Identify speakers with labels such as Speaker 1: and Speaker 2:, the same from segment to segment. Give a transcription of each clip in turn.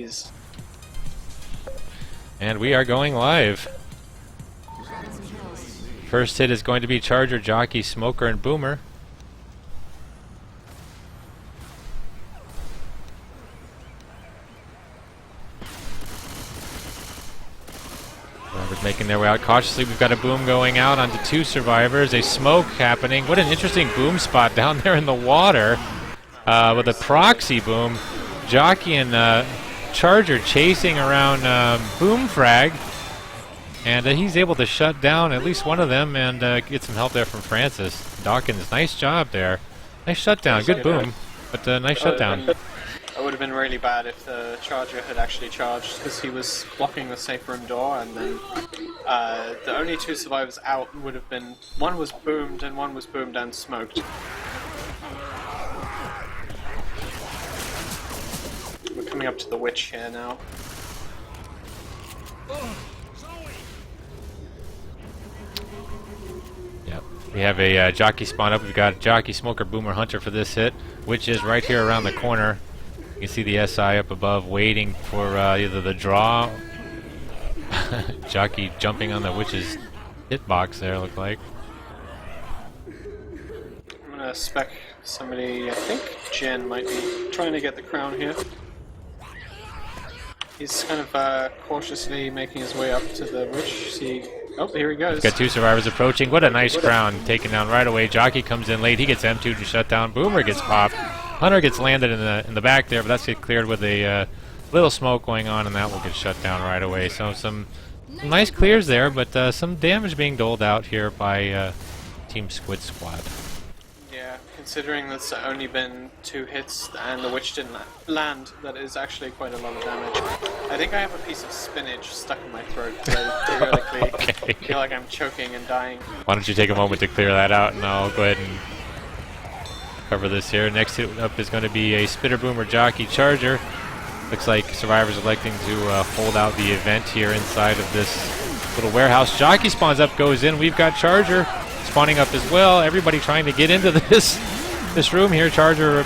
Speaker 1: Jeez.
Speaker 2: And we are going live. First hit is going to be Charger, Jockey, Smoker, and Boomer. Survivors making their way out cautiously. We've got a boom going out onto 2 survivors. A smoke happening. What an interesting boom spot down there in the water with a proxy boom. Jockey and Charger chasing around boom frag. And he's able to shut down at least one of them and get some help there from Francis. Dawkins, nice job there. Nice shutdown. Good boom, but nice shutdown.
Speaker 1: It would have been really bad if the Charger had actually charged, because he was blocking the safe room door, and then the only 2 survivors out would have been... One was boomed and one was boomed and smoked. We're coming up to the witch here now.
Speaker 2: We have a Jockey spawn up. We've got Jockey, Smoker, Boomer, Hunter for this hit, which is right here around the corner. You can see the SI up above waiting for either the draw. Jockey jumping on the witch's hitbox there, look like.
Speaker 1: I'm gonna spec somebody, I think Jen might be trying to get the crown here. He's kind of cautiously making his way up to the witch. See, oh, here he goes.
Speaker 2: Got 2 survivors approaching. What a nice crown taken down right away. Jockey comes in late. He gets M2 to shut down. Boomer gets popped. Hunter gets landed in the back there, but that's get cleared with a little smoke going on, and that will get shut down right away. So some nice clears there, but some damage being doled out here by Team Squid Squad.
Speaker 1: Yeah, considering that's only been 2 hits and the witch didn't land, that is actually quite a lot of damage. I think I have a piece of spinach stuck in my throat, so I periodically feel like I'm choking and dying.
Speaker 2: Why don't you take a moment to clear that out, and I'll go ahead and cover this here. Next hit up is going to be a Spitter, Boomer, Jockey, Charger. Looks like survivors electing to hold out the event here inside of this little warehouse. Jockey spawns up, goes in. We've got Charger spawning up as well. Everybody trying to get into this room here. Charger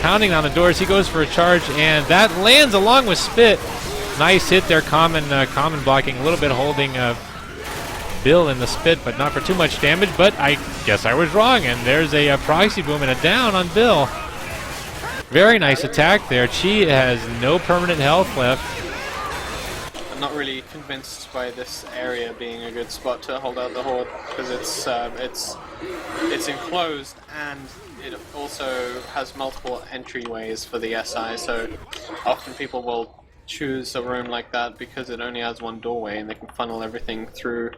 Speaker 2: pounding on the doors. He goes for a charge, and that lands along with Spit. Nice hit there. Common blocking, a little bit holding Bill in the Spit, but not for too much damage. But I guess I was wrong, and there's a proxy boom and a down on Bill. Very nice attack there. Chi has no permanent health left.
Speaker 1: I'm not really convinced by this area being a good spot to hold out the horde, because it's enclosed and it also has multiple entryways for the SI, so often people will choose a room like that because it only has one doorway and they can funnel everything through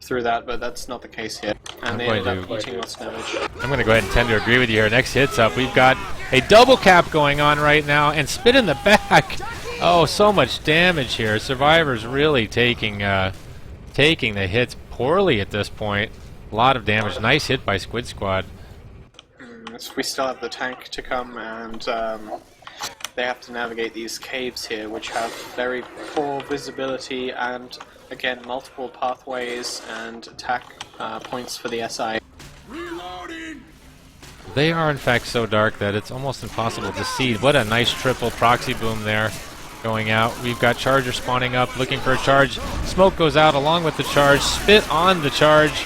Speaker 1: that, but that's not the case here. And they ended up eating lots of damage.
Speaker 2: I'm going to go ahead and tend to agree with you here. Next hit's up. We've got a double cap going on right now, and Spit in the back. Oh, so much damage here. Survivors really taking the hits poorly at this point. A lot of damage. Nice hit by Squid Squad.
Speaker 1: We still have the tank to come, and they have to navigate these caves here, which have very poor visibility and, again, multiple pathways and attack points for the SI.
Speaker 3: Reloading!
Speaker 2: They are, in fact, so dark that it's almost impossible to see. What a nice triple proxy boom there going out. We've got Charger spawning up, looking for a charge. Smoke goes out along with the charge. Spit on the charge.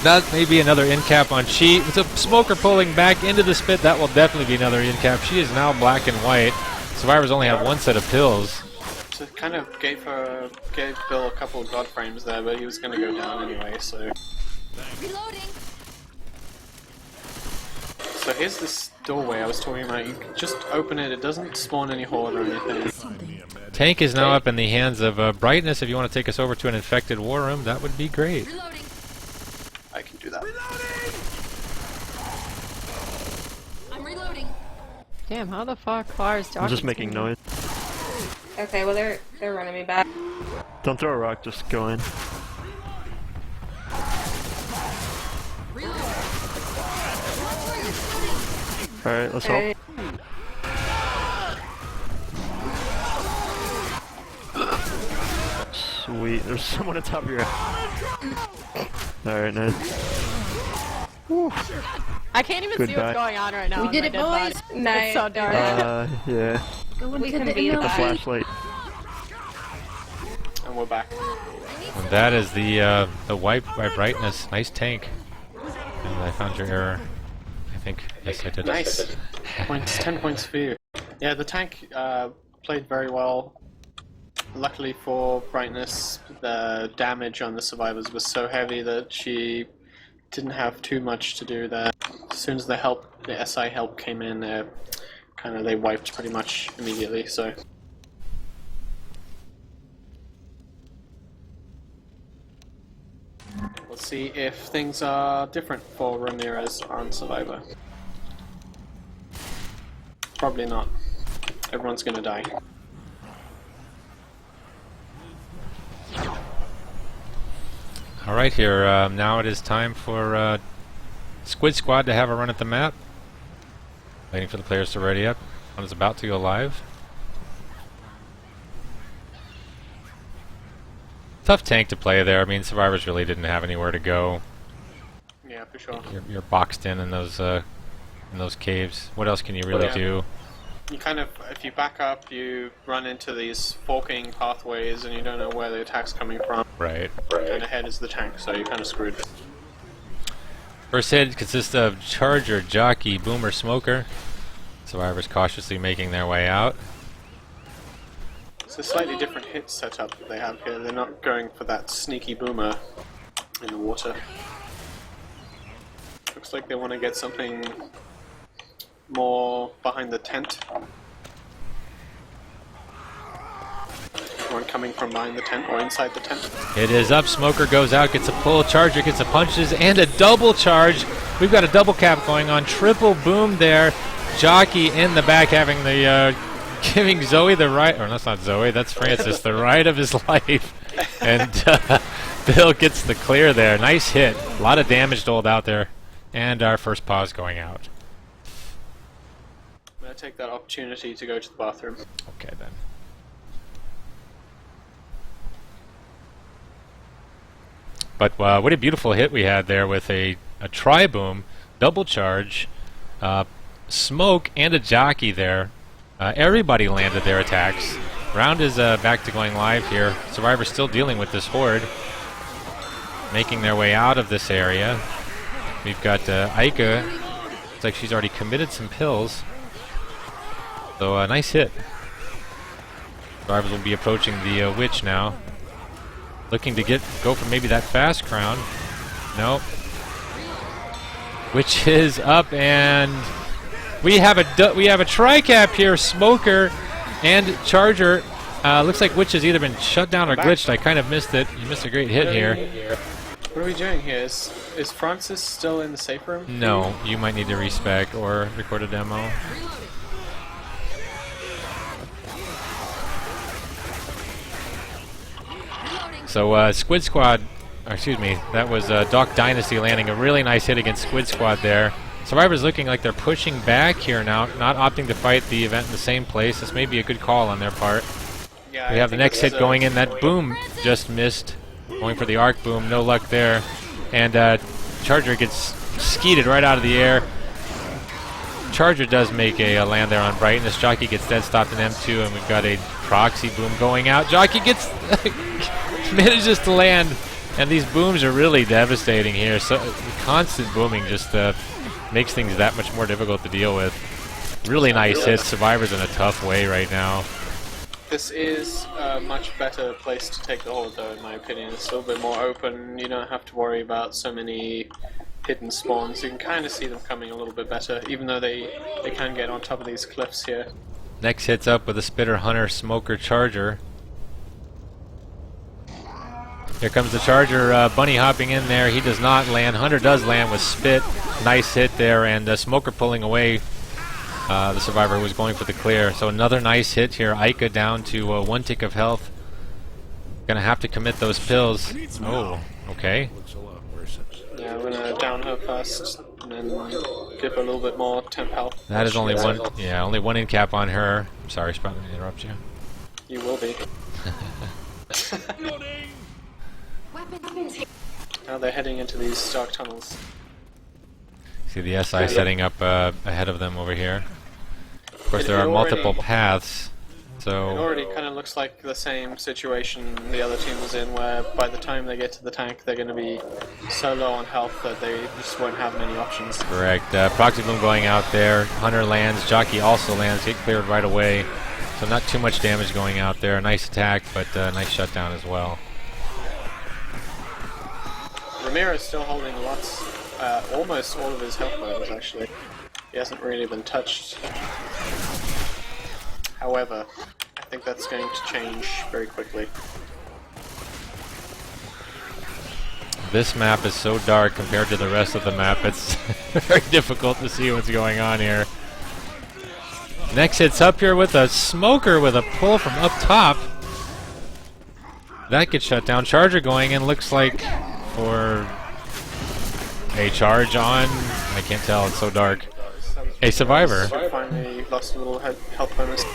Speaker 2: That may be another in cap on Chi. With a Smoker pulling back into the Spit, that will definitely be another in cap. She is now black and white. Survivors only have 1 set of pills.
Speaker 1: So it kind of gave Bill a couple of god frames there, but he was going to go down anyway, so...
Speaker 4: Reloading.
Speaker 1: So here's this doorway I was talking about. You can just open it. It doesn't spawn any horde or anything.
Speaker 2: Tank is now up in the hands of Brightness. If you want to take us over to an infected war room, that would be great.
Speaker 4: Reloading.
Speaker 1: I can do that.
Speaker 4: I'm reloading.
Speaker 5: Damn, how the fuck far is Dawkins?
Speaker 6: I'm just making noise.
Speaker 7: Okay, well they're running me back.
Speaker 6: Don't throw a rock, just go in. Alright, let's help. Sweet, there's someone on top of your head. Alright, nice. Whew.
Speaker 5: I can't even see what's going on right now.
Speaker 7: We did it, boys! Nice.
Speaker 5: It's so dark.
Speaker 6: Yeah.
Speaker 5: Go
Speaker 7: We
Speaker 5: into
Speaker 7: can
Speaker 5: the
Speaker 7: be
Speaker 6: The
Speaker 7: that.
Speaker 6: flashlight.
Speaker 1: And we're back.
Speaker 2: And that is the wipe by brightness. Nice tank. And I found your error. I think. Yes, I did.
Speaker 1: Nice. 10 points for you. Yeah, the tank played very well. Luckily for brightness, the damage on the survivors was so heavy that she didn't have too much to do there. As soon as the SI help came in, they wiped pretty much immediately. So. Let's see if things are different for Ramirez on Survivor. Probably not. Everyone's gonna die.
Speaker 2: Alright here, now it is time for Squid Squad to have a run at the map. Waiting for the players to ready up. One is about to go live. Tough tank to play there. I mean, survivors really didn't have anywhere to go.
Speaker 1: Yeah, for sure.
Speaker 2: You're boxed in those caves. What else can you really do?
Speaker 1: You if you back up, you run into these forking pathways and you don't know where the attack's coming from.
Speaker 2: Right.
Speaker 1: And ahead is the tank, so you're kind of screwed.
Speaker 2: First hit consists of Charger, Jockey, Boomer, Smoker. Survivors cautiously making their way out.
Speaker 1: It's a slightly different hit setup that they have here. They're not going for that sneaky Boomer in the water. Looks like they want to get something more behind the tent. One coming from behind the tent or inside the tent.
Speaker 2: It is up. Smoker goes out, gets a pull. Charger gets a punches and a double charge. We've got a double cap going on. Triple boom there. Jockey in the back having the giving Zoe the right, or that's not Zoe, that's Francis, the ride of his life. And Bill gets the clear there. Nice hit. A lot of damage doled out there. And our first pause going out.
Speaker 1: I'm going to take that opportunity to go to the bathroom.
Speaker 2: Okay then. But what a beautiful hit we had there with a tri-boom, double charge, smoke, and a jockey there. Everybody landed their attacks. Round is back to going live here. Survivor's still dealing with this horde, making their way out of this area. We've got Aika. Looks like she's already committed some pills. So a nice hit. Survivors will be approaching the witch now. Looking to go for maybe that fast crown. Nope. Witch is up, and we have a tri-cap here. Smoker and Charger. Looks like Witch has either been shut down or glitched. I kind of missed it. You missed a great hit here.
Speaker 1: What are we doing here? Is Francis still in the safe room?
Speaker 2: No, you might need to respec or record a demo. So Squid Squad, excuse me, that was Dawk Dynasty landing a really nice hit against Squid Squad there. Survivors looking like they're pushing back here now, not opting to fight the event in the same place. This may be a good call on their part.
Speaker 1: Yeah,
Speaker 2: We have the next hit going in. That boom just missed. Going for the arc boom, no luck there. And Charger gets skeeted right out of the air. Charger does make a land there on Brightness. Jockey gets dead stopped in M2, and we've got a proxy boom going out. Jockey gets manages to land, and these booms are really devastating here. So constant booming just makes things that much more difficult to deal with. Really nice hits. Survivor's in a tough way right now.
Speaker 1: This is a much better place to take the horde, though, in my opinion. It's a little bit more open. You don't have to worry about so many hidden spawns. You can kind of see them coming a little bit better, even though they can get on top of these cliffs here.
Speaker 2: Next hits up with a Spitter, Hunter, Smoker, Charger. Here comes the Charger, bunny hopping in there. He does not land. Hunter does land with Spit. Nice hit there, and Smoker pulling away the Survivor who was going for the clear. So another nice hit here. Aika down to 1 tick of health. Gonna have to commit those pills. Oh, okay.
Speaker 1: Yeah, I'm gonna down her first, and then give her a little bit more temp health.
Speaker 2: That is only one. Yeah, only 1 in cap on her. I'm sorry, Sprout, let me interrupt you.
Speaker 1: You will be. Now they're heading into these dark tunnels.
Speaker 2: See the SI setting up ahead of them over here. Of course, there are multiple paths,
Speaker 1: It
Speaker 2: so
Speaker 1: already kind of looks like the same situation the other team was in, where by the time they get to the tank, they're going to be so low on health that they just won't have many options.
Speaker 2: correct. Proxy Boom going out there. Hunter lands. Jockey also lands. Get cleared right away. So not too much damage going out there. Nice attack, but nice shutdown as well.
Speaker 1: Ramirez still holding almost all of his health bars, actually. He hasn't really been touched. However, I think that's going to change very quickly.
Speaker 2: This map is so dark compared to the rest of the map, it's very difficult to see what's going on here. Next hits up here with a smoker with a pull from up top. That gets shut down. Charger going in, looks like for a charge on, I can't tell, it's so dark. A survivor.
Speaker 1: Finally lost a little health bonus.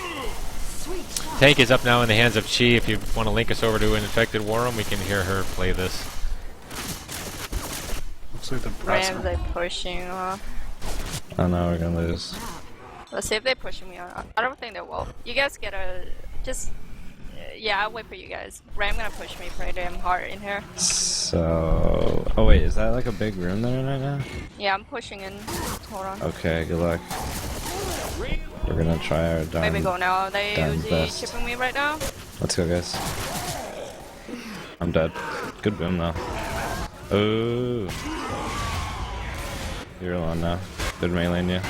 Speaker 2: Tank is up now in the hands of Chi. If you want to link us over to an infected war room, we can hear her play this.
Speaker 3: Looks like the
Speaker 5: Rams, they pushing off.
Speaker 3: Oh no, we're gonna lose.
Speaker 5: Let's see if they push me on. I don't think they will. You guys gotta just. Yeah, I'll wait for you guys. Ram gonna push me pretty damn hard in here.
Speaker 3: So, oh wait, is that like a big room there right now?
Speaker 5: Yeah, I'm pushing in. Hold on.
Speaker 3: Okay, good luck. We're gonna try our darn.
Speaker 5: Maybe go now. Are they
Speaker 3: darn
Speaker 5: Uzi
Speaker 3: best.
Speaker 5: chipping me right now?
Speaker 3: Let's go, guys. I'm dead. Good boom though. Oh, you're alone now. Good meleeing you.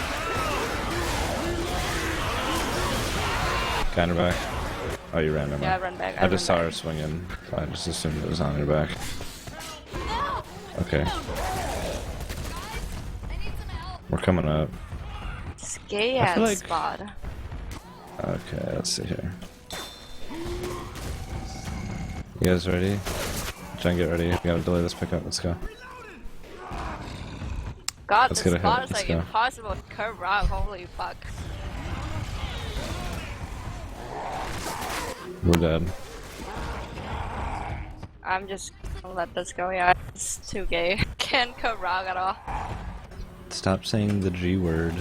Speaker 3: Got her back. Oh, you ran her
Speaker 5: Yeah, I
Speaker 3: back.
Speaker 5: run back.
Speaker 3: I just saw
Speaker 5: run
Speaker 3: her swinging. I just assumed it was on her back. Okay, we're coming up.
Speaker 5: Skay
Speaker 3: I feel like-
Speaker 5: spot.
Speaker 3: Okay, let's see here. You guys ready? John, get ready. We gotta delay this pickup. Let's go.
Speaker 5: God,
Speaker 3: Let's
Speaker 5: this
Speaker 3: get a hit.
Speaker 5: spot is
Speaker 3: Let's
Speaker 5: like
Speaker 3: go.
Speaker 5: impossible to curve rock. Holy fuck.
Speaker 3: We're dead.
Speaker 5: I'm just gonna let this go. Yeah, it's too gay. Can't curve rock at all.
Speaker 3: Stop saying the G word.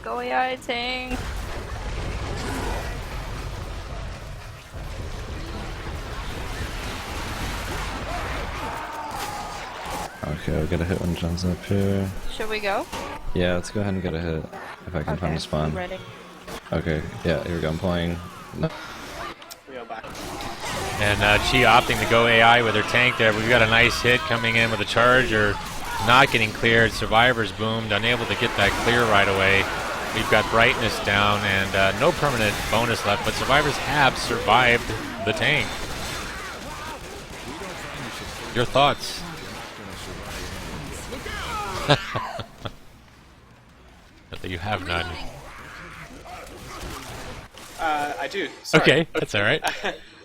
Speaker 5: Go, yeah, I think.
Speaker 3: Okay, we got a hit when John's up here.
Speaker 5: Should we go?
Speaker 3: Yeah, let's go ahead and get a hit. If I can find a spawn.
Speaker 5: I'm ready.
Speaker 3: Okay, yeah, here we go. I'm playing. No.
Speaker 1: We are back.
Speaker 2: And Chi opting to go AI with her tank there. We've got a nice hit coming in with a charger. Not getting cleared. Survivors boomed. Unable to get that clear right away. We've got brightness down and no permanent bonus left. But survivors have survived the tank. Your thoughts? That you have none.
Speaker 1: I do. Sorry.
Speaker 2: Okay, that's all right.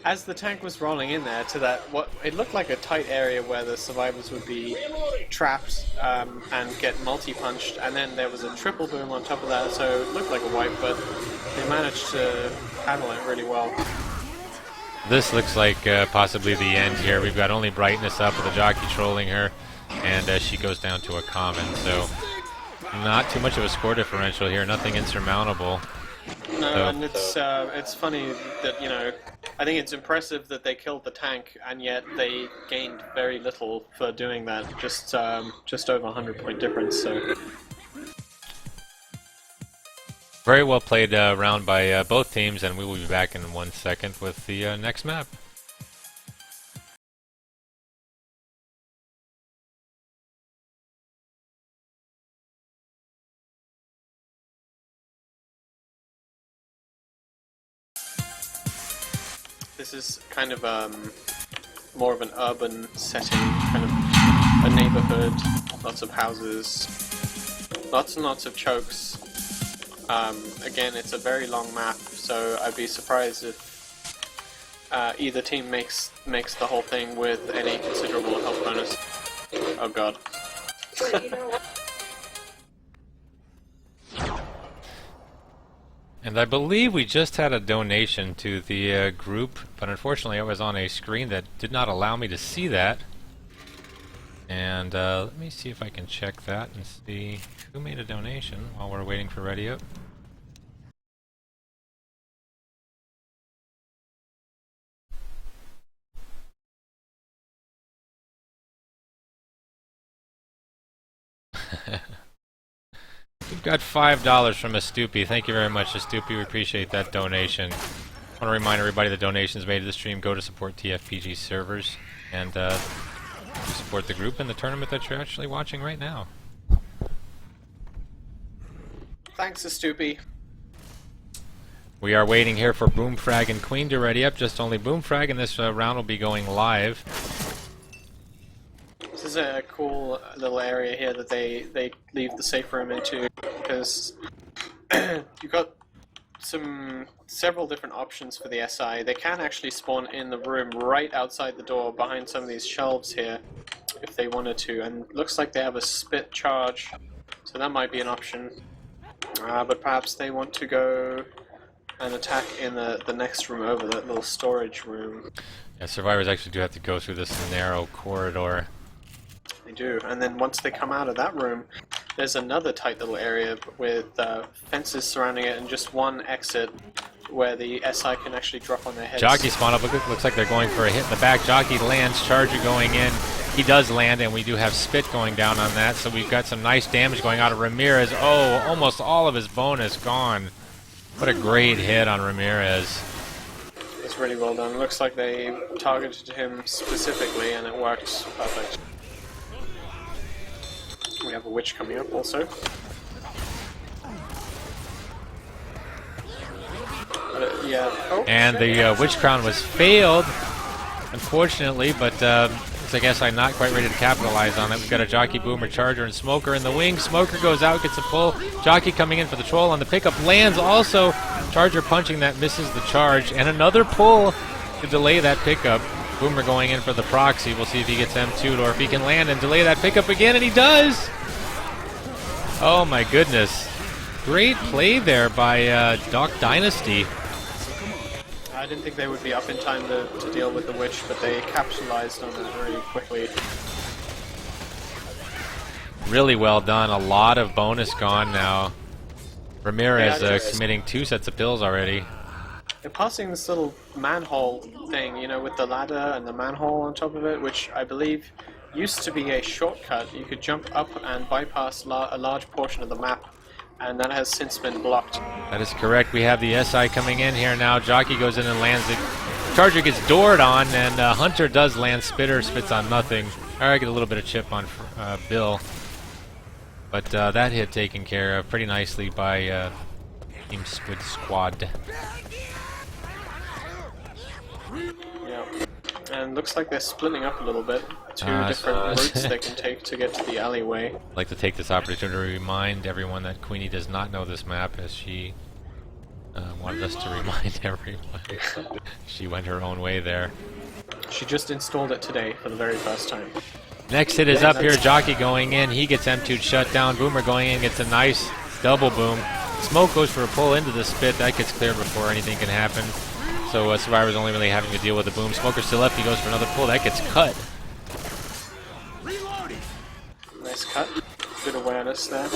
Speaker 1: As the tank was rolling in there to that, what it looked like a tight area where the survivors would be trapped and get multi-punched, and then there was a triple boom on top of that, so it looked like a wipe, but they managed to handle it really well.
Speaker 2: This looks like possibly the end here. We've got only brightness up with the jockey trolling her, and she goes down to a common, so not too much of a score differential here, nothing insurmountable.
Speaker 1: No,
Speaker 2: So-
Speaker 1: and it's funny that, you know, I think it's impressive that they killed the tank, and yet they gained very little for doing that, just over 100 point difference, so...
Speaker 2: Very well played round by both teams, and we will be back in 1 second with the next map.
Speaker 1: This is kind of more of an urban setting, kind of a neighborhood, lots of houses, lots and lots of chokes. Again, it's a very long map, so I'd be surprised if either team makes the whole thing with any considerable health bonus. Oh god.
Speaker 2: And I believe we just had a donation to the group, but unfortunately I was on a screen that did not allow me to see that. And let me see if I can check that and see who made a donation while we're waiting for Ready Up. We've got $5 from Astupi. Thank you very much, Astupi. We appreciate that donation. I want to remind everybody the donations made to the stream go to support TFPG servers and to support the group and the tournament that you're actually watching right now.
Speaker 1: Thanks, Astupi.
Speaker 2: We are waiting here for Boomfrag and Queen to ready up. Just only Boomfrag, and this round will be going live.
Speaker 1: This is a cool little area here that they leave the safe room into, because you've got several different options for the SI. They can actually spawn in the room right outside the door behind some of these shelves here if they wanted to, and looks like they have a spit charge, so that might be an option. But perhaps they want to go and attack in the next room over, that little storage room.
Speaker 2: Yeah, survivors actually do have to go through this narrow corridor.
Speaker 1: They do, and then once they come out of that room, there's another tight little area with fences surrounding it and just one exit where the SI can actually drop on their heads.
Speaker 2: Jockey spawn up. Looks like they're going for a hit in the back. Jockey lands, Charger going in. He does land, and we do have Spit going down on that, so we've got some nice damage going out of Ramirez. Oh, almost all of his bonus gone. What a great hit on Ramirez.
Speaker 1: It's really well done. Looks like they targeted him specifically, and it worked perfect. We have a witch coming up also. Yeah. Oh,
Speaker 2: and the Witch Crown was failed, unfortunately, but I guess I'm not quite ready to capitalize on it. We've got a Jockey, Boomer, Charger, and Smoker in the wing. Smoker goes out, gets a pull. Jockey coming in for the troll on the pickup, lands also. Charger punching that, misses the charge, and another pull to delay that pickup. Boomer going in for the proxy. We'll see if he gets M2'd or if he can land and delay that pickup again, and he does! Oh my goodness. Great play there by Dawk Dynasty.
Speaker 1: I didn't think they would be up in time to deal with the witch, but they capitalized on that very quickly.
Speaker 2: Really well done. A lot of bonus gone now. Ramirez committing 2 sets of pills already.
Speaker 1: They're passing this little manhole thing, you know, with the ladder and the manhole on top of it, which I believe used to be a shortcut. You could jump up and bypass a large portion of the map, and that has since been blocked.
Speaker 2: That is correct. We have the SI coming in here now. Jockey goes in and lands it. Charger gets doored on, and Hunter does land Spitter, spits on nothing. Alright, get a little bit of chip on Bill. But that hit taken care of pretty nicely by Team Squid Squad.
Speaker 1: Yeah. And looks like they're splitting up a little bit. 2 different routes they can take to get to the alleyway.
Speaker 2: I'd like to take this opportunity to remind everyone that Queenie does not know this map, as she wanted us to remind everyone. She went her own way there.
Speaker 1: She just installed it today for the very first time.
Speaker 2: Next hit is up here. Jockey going in. He gets M2'd shut down. Boomer going in, gets a nice double boom. Smoke goes for a pull into the spit. That gets cleared before anything can happen. So Survivor's only really having to deal with the boom. Smoker still left. He goes for another pull. That gets cut.
Speaker 1: Nice cut. Good awareness there.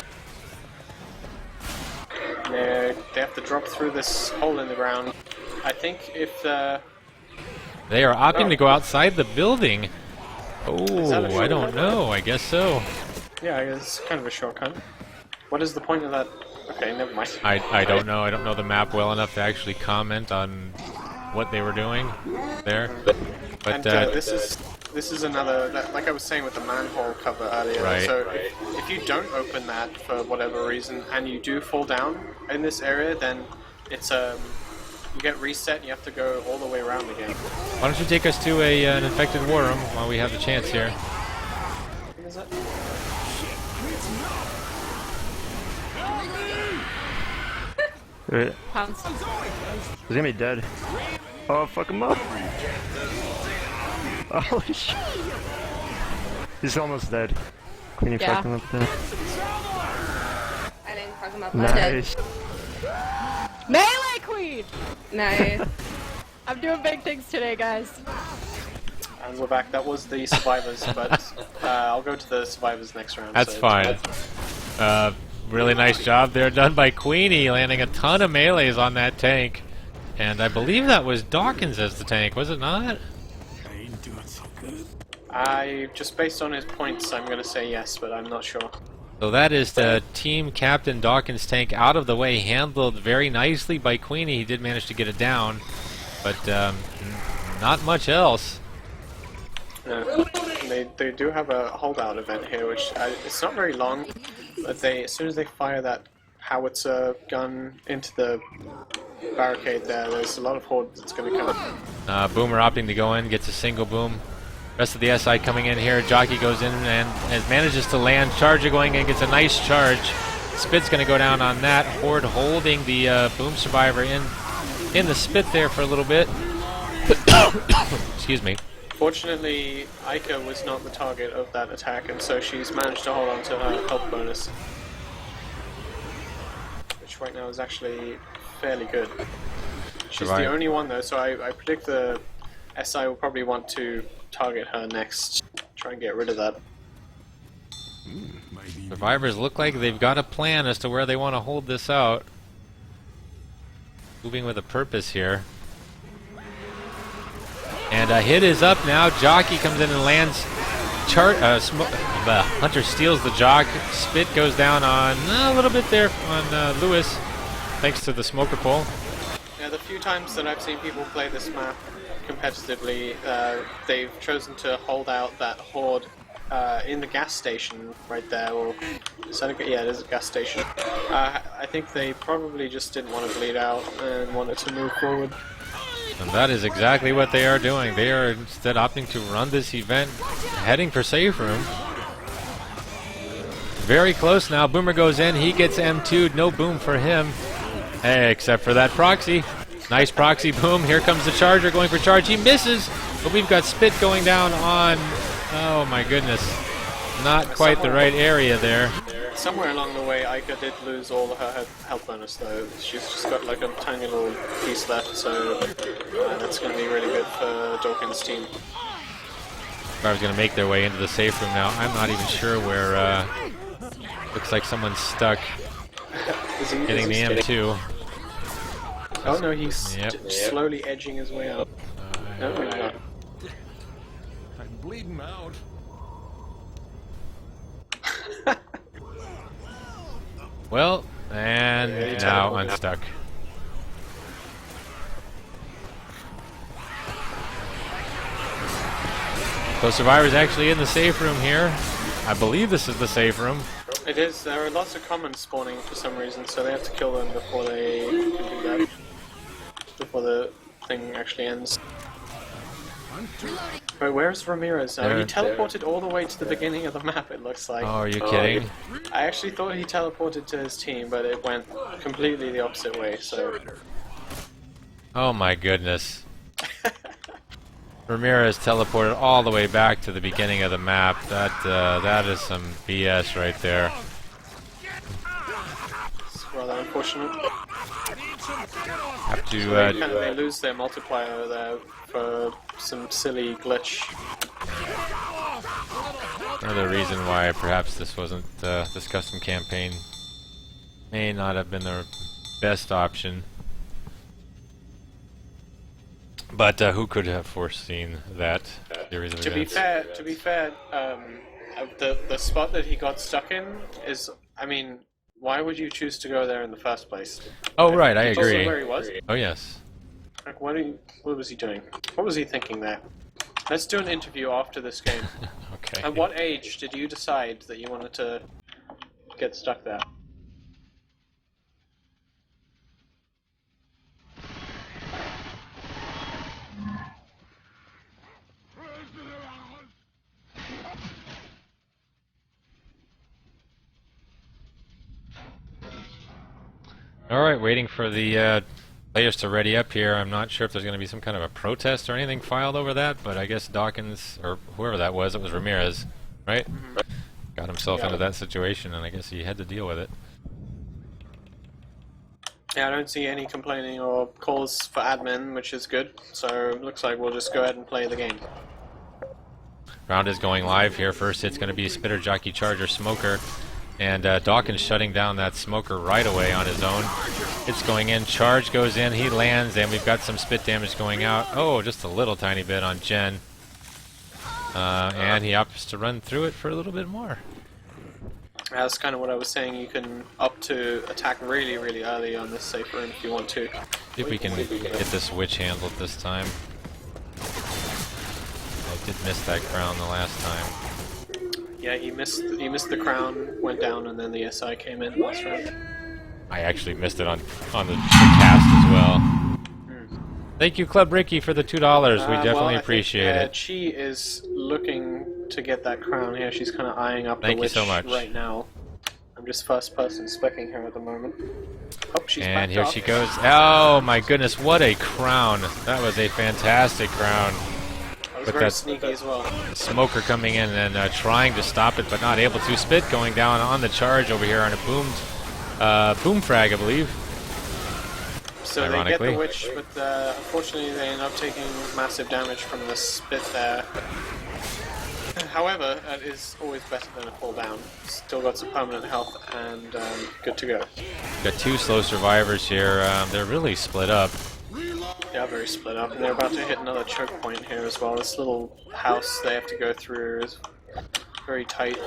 Speaker 1: They have to drop through this hole in the ground. I think if
Speaker 2: they are opting to go outside the building. Oh, I don't know. I guess so.
Speaker 1: Yeah, it's kind of a shortcut. What is the point of that? Okay, never mind.
Speaker 2: I don't know. I don't know the map well enough to actually comment on what they were doing there. But this is another, like I was saying with the manhole cover earlier. Right.
Speaker 1: So if you don't open that for whatever reason and you do fall down in this area, then it's you get reset and you have to go all the way around again.
Speaker 2: Why don't you take us to an infected war room while we have the chance here?
Speaker 1: What is that?
Speaker 6: Wait,
Speaker 5: Pounce.
Speaker 6: he's gonna be dead. Oh, fuck him up! Holy shit! He's almost dead. Queenie fucked him up there.
Speaker 7: I didn't fuck him up. I'm dead.
Speaker 6: Nice.
Speaker 5: Melee Queen!
Speaker 7: Nice.
Speaker 5: I'm doing big things today, guys.
Speaker 1: And we're back. That was the survivors, but I'll go to the survivors next round.
Speaker 2: That's
Speaker 1: so
Speaker 2: fine. Really nice job there done by Queenie, landing a ton of melees on that tank. And I believe that was Dawkins as the tank, was it not?
Speaker 1: Just based on his points, I'm going to say yes, but I'm not sure.
Speaker 2: So that is the team captain Dawkins tank out of the way, handled very nicely by Queenie. He did manage to get it down, but not much else.
Speaker 1: They do have a holdout event here, which it's not very long, but as soon as they fire that howitzer gun into the barricade there's a lot of horde that's going to come.
Speaker 2: Boomer opting to go in, gets a single boom. Rest of the SI coming in here. Jockey goes in and manages to land. Charger going in, gets a nice charge. Spit's going to go down on that. Horde holding the boom survivor in the spit there for a little bit. Excuse me.
Speaker 1: Fortunately, Aika was not the target of that attack, and so she's managed to hold on to her health bonus, which right now is actually fairly good. She's the only one though, so I predict the SI will probably want to target her next, try and get rid of that.
Speaker 2: Survivors look like they've got a plan as to where they want to hold this out. Moving with a purpose here. And a hit is up now. Jockey comes in and lands. Hunter steals the jock. Spit goes down on a little bit there on Lewis, thanks to the smoker pole.
Speaker 1: Yeah, the few times that I've seen people play this map competitively, they've chosen to hold out that horde in the gas station right there. Or yeah, it is a gas station. I think they probably just didn't want to bleed out and wanted to move forward.
Speaker 2: And that is exactly what they are doing. They are instead opting to run this event, heading for safe room. Very close now. Boomer goes in. He gets M2'd. No boom for him. Hey, except for that proxy. Nice proxy boom. Here comes the Charger going for charge. He misses, but we've got Spit going down on... Oh my goodness. Not quite the right area there.
Speaker 1: Somewhere along the way, Aika did lose all of her health bonus though. She's just got like a tiny little piece left, so that's going to be really good for Dawkins' team.
Speaker 2: Survivor's going to make their way into the safe room now. I'm not even sure where... looks like someone's stuck. Getting the M2.
Speaker 1: Oh no, he's slowly edging his way up. No, maybe not.
Speaker 8: I'm bleeding out.
Speaker 2: Well, and now unstuck. So Survivor's actually in the safe room here. I believe this is the safe room.
Speaker 1: It is. There are lots of commons spawning for some reason, so they have to kill them before they can do that. Before the thing actually ends. Wait, where's Ramirez? He teleported all the way to the beginning of the map, it looks like.
Speaker 2: Oh, are you kidding?
Speaker 1: I actually thought he teleported to his team, but it went completely the opposite way, so...
Speaker 2: Oh my goodness. Ramirez teleported all the way back to the beginning of the map. That is some BS right there.
Speaker 1: It's rather unfortunate.
Speaker 2: Have to...
Speaker 1: they lose their multiplier there for some silly glitch.
Speaker 2: Another reason why perhaps this wasn't, this custom campaign may not have been the best option. But who could have foreseen that series of events?
Speaker 1: To be fair, the spot that he got stuck in is, I mean, why would you choose to go there in the first place?
Speaker 2: Oh right, I agree.
Speaker 1: Where he was?
Speaker 2: Oh yes.
Speaker 1: Like, what was he doing? What was he thinking there? Let's do an interview after this game.
Speaker 2: Okay.
Speaker 1: At what age did you decide that you wanted to get stuck there?
Speaker 2: Alright, waiting for the players to ready up here. I'm not sure if there's going to be some kind of a protest or anything filed over that, but I guess Dawkins, or whoever that was, it was Ramirez, right? Got himself into that situation, and I guess he had to deal with it.
Speaker 1: Yeah, I don't see any complaining or calls for admin, which is good, so looks like we'll just go ahead and play the game.
Speaker 2: Round is going live here. First hit's going to be Spitter, Jockey, Charger, Smoker. And Dawkins shutting down that Smoker right away on his own. It's going in. Charge goes in. He lands. And we've got some spit damage going out. Oh, just a little tiny bit on Jen. And he opts to run through it for a little bit more.
Speaker 1: That's kind of what I was saying. You can opt to attack really, really early on this safe room if you want to.
Speaker 2: See if we can get this witch handled this time. I did miss that crown the last time.
Speaker 1: Yeah, you missed the crown, went down, and then the SI came in last round.
Speaker 2: I actually missed it on the cast as well. Thank you, Club Ricky, for the $2. We definitely appreciate it.
Speaker 1: She is looking to get that crown here. She's kind of eyeing up
Speaker 2: Thank
Speaker 1: the witch
Speaker 2: you so much.
Speaker 1: right now. I'm just first person specking her at the moment. Oh, she's
Speaker 2: And
Speaker 1: backed
Speaker 2: here
Speaker 1: off.
Speaker 2: she goes. Oh my goodness, what a crown. That was a fantastic crown.
Speaker 1: That was
Speaker 2: But
Speaker 1: very
Speaker 2: that's-
Speaker 1: sneaky as well.
Speaker 2: Smoker coming in and trying to stop it, but not able to. Spit going down on the charge over here on a boom frag, I believe.
Speaker 1: So they get
Speaker 2: Ironically.
Speaker 1: the witch, but unfortunately they end up taking massive damage from the spit there. However, it is always better than a fall down. Still got some permanent health and good to go.
Speaker 2: Got two slow survivors here. They're really split up.
Speaker 1: They are very split up, and they're about to hit another choke point here as well. This little house they have to go through is very tight.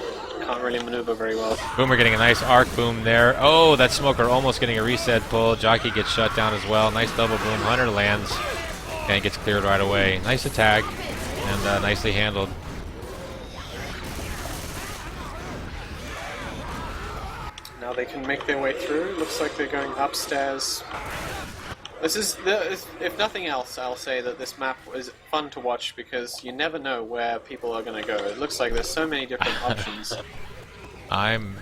Speaker 1: Can't really maneuver very well.
Speaker 2: Boomer getting a nice arc boom there. Oh, that Smoker almost getting a reset pull. Jockey gets shut down as well. Nice double boom. Hunter lands and gets cleared right away. Nice attack and nicely handled.
Speaker 1: Now they can make their way through. Looks like they're going upstairs. This is, if nothing else, I'll say that this map is fun to watch because you never know where people are going to go. It looks like there's so many different options.
Speaker 2: I'm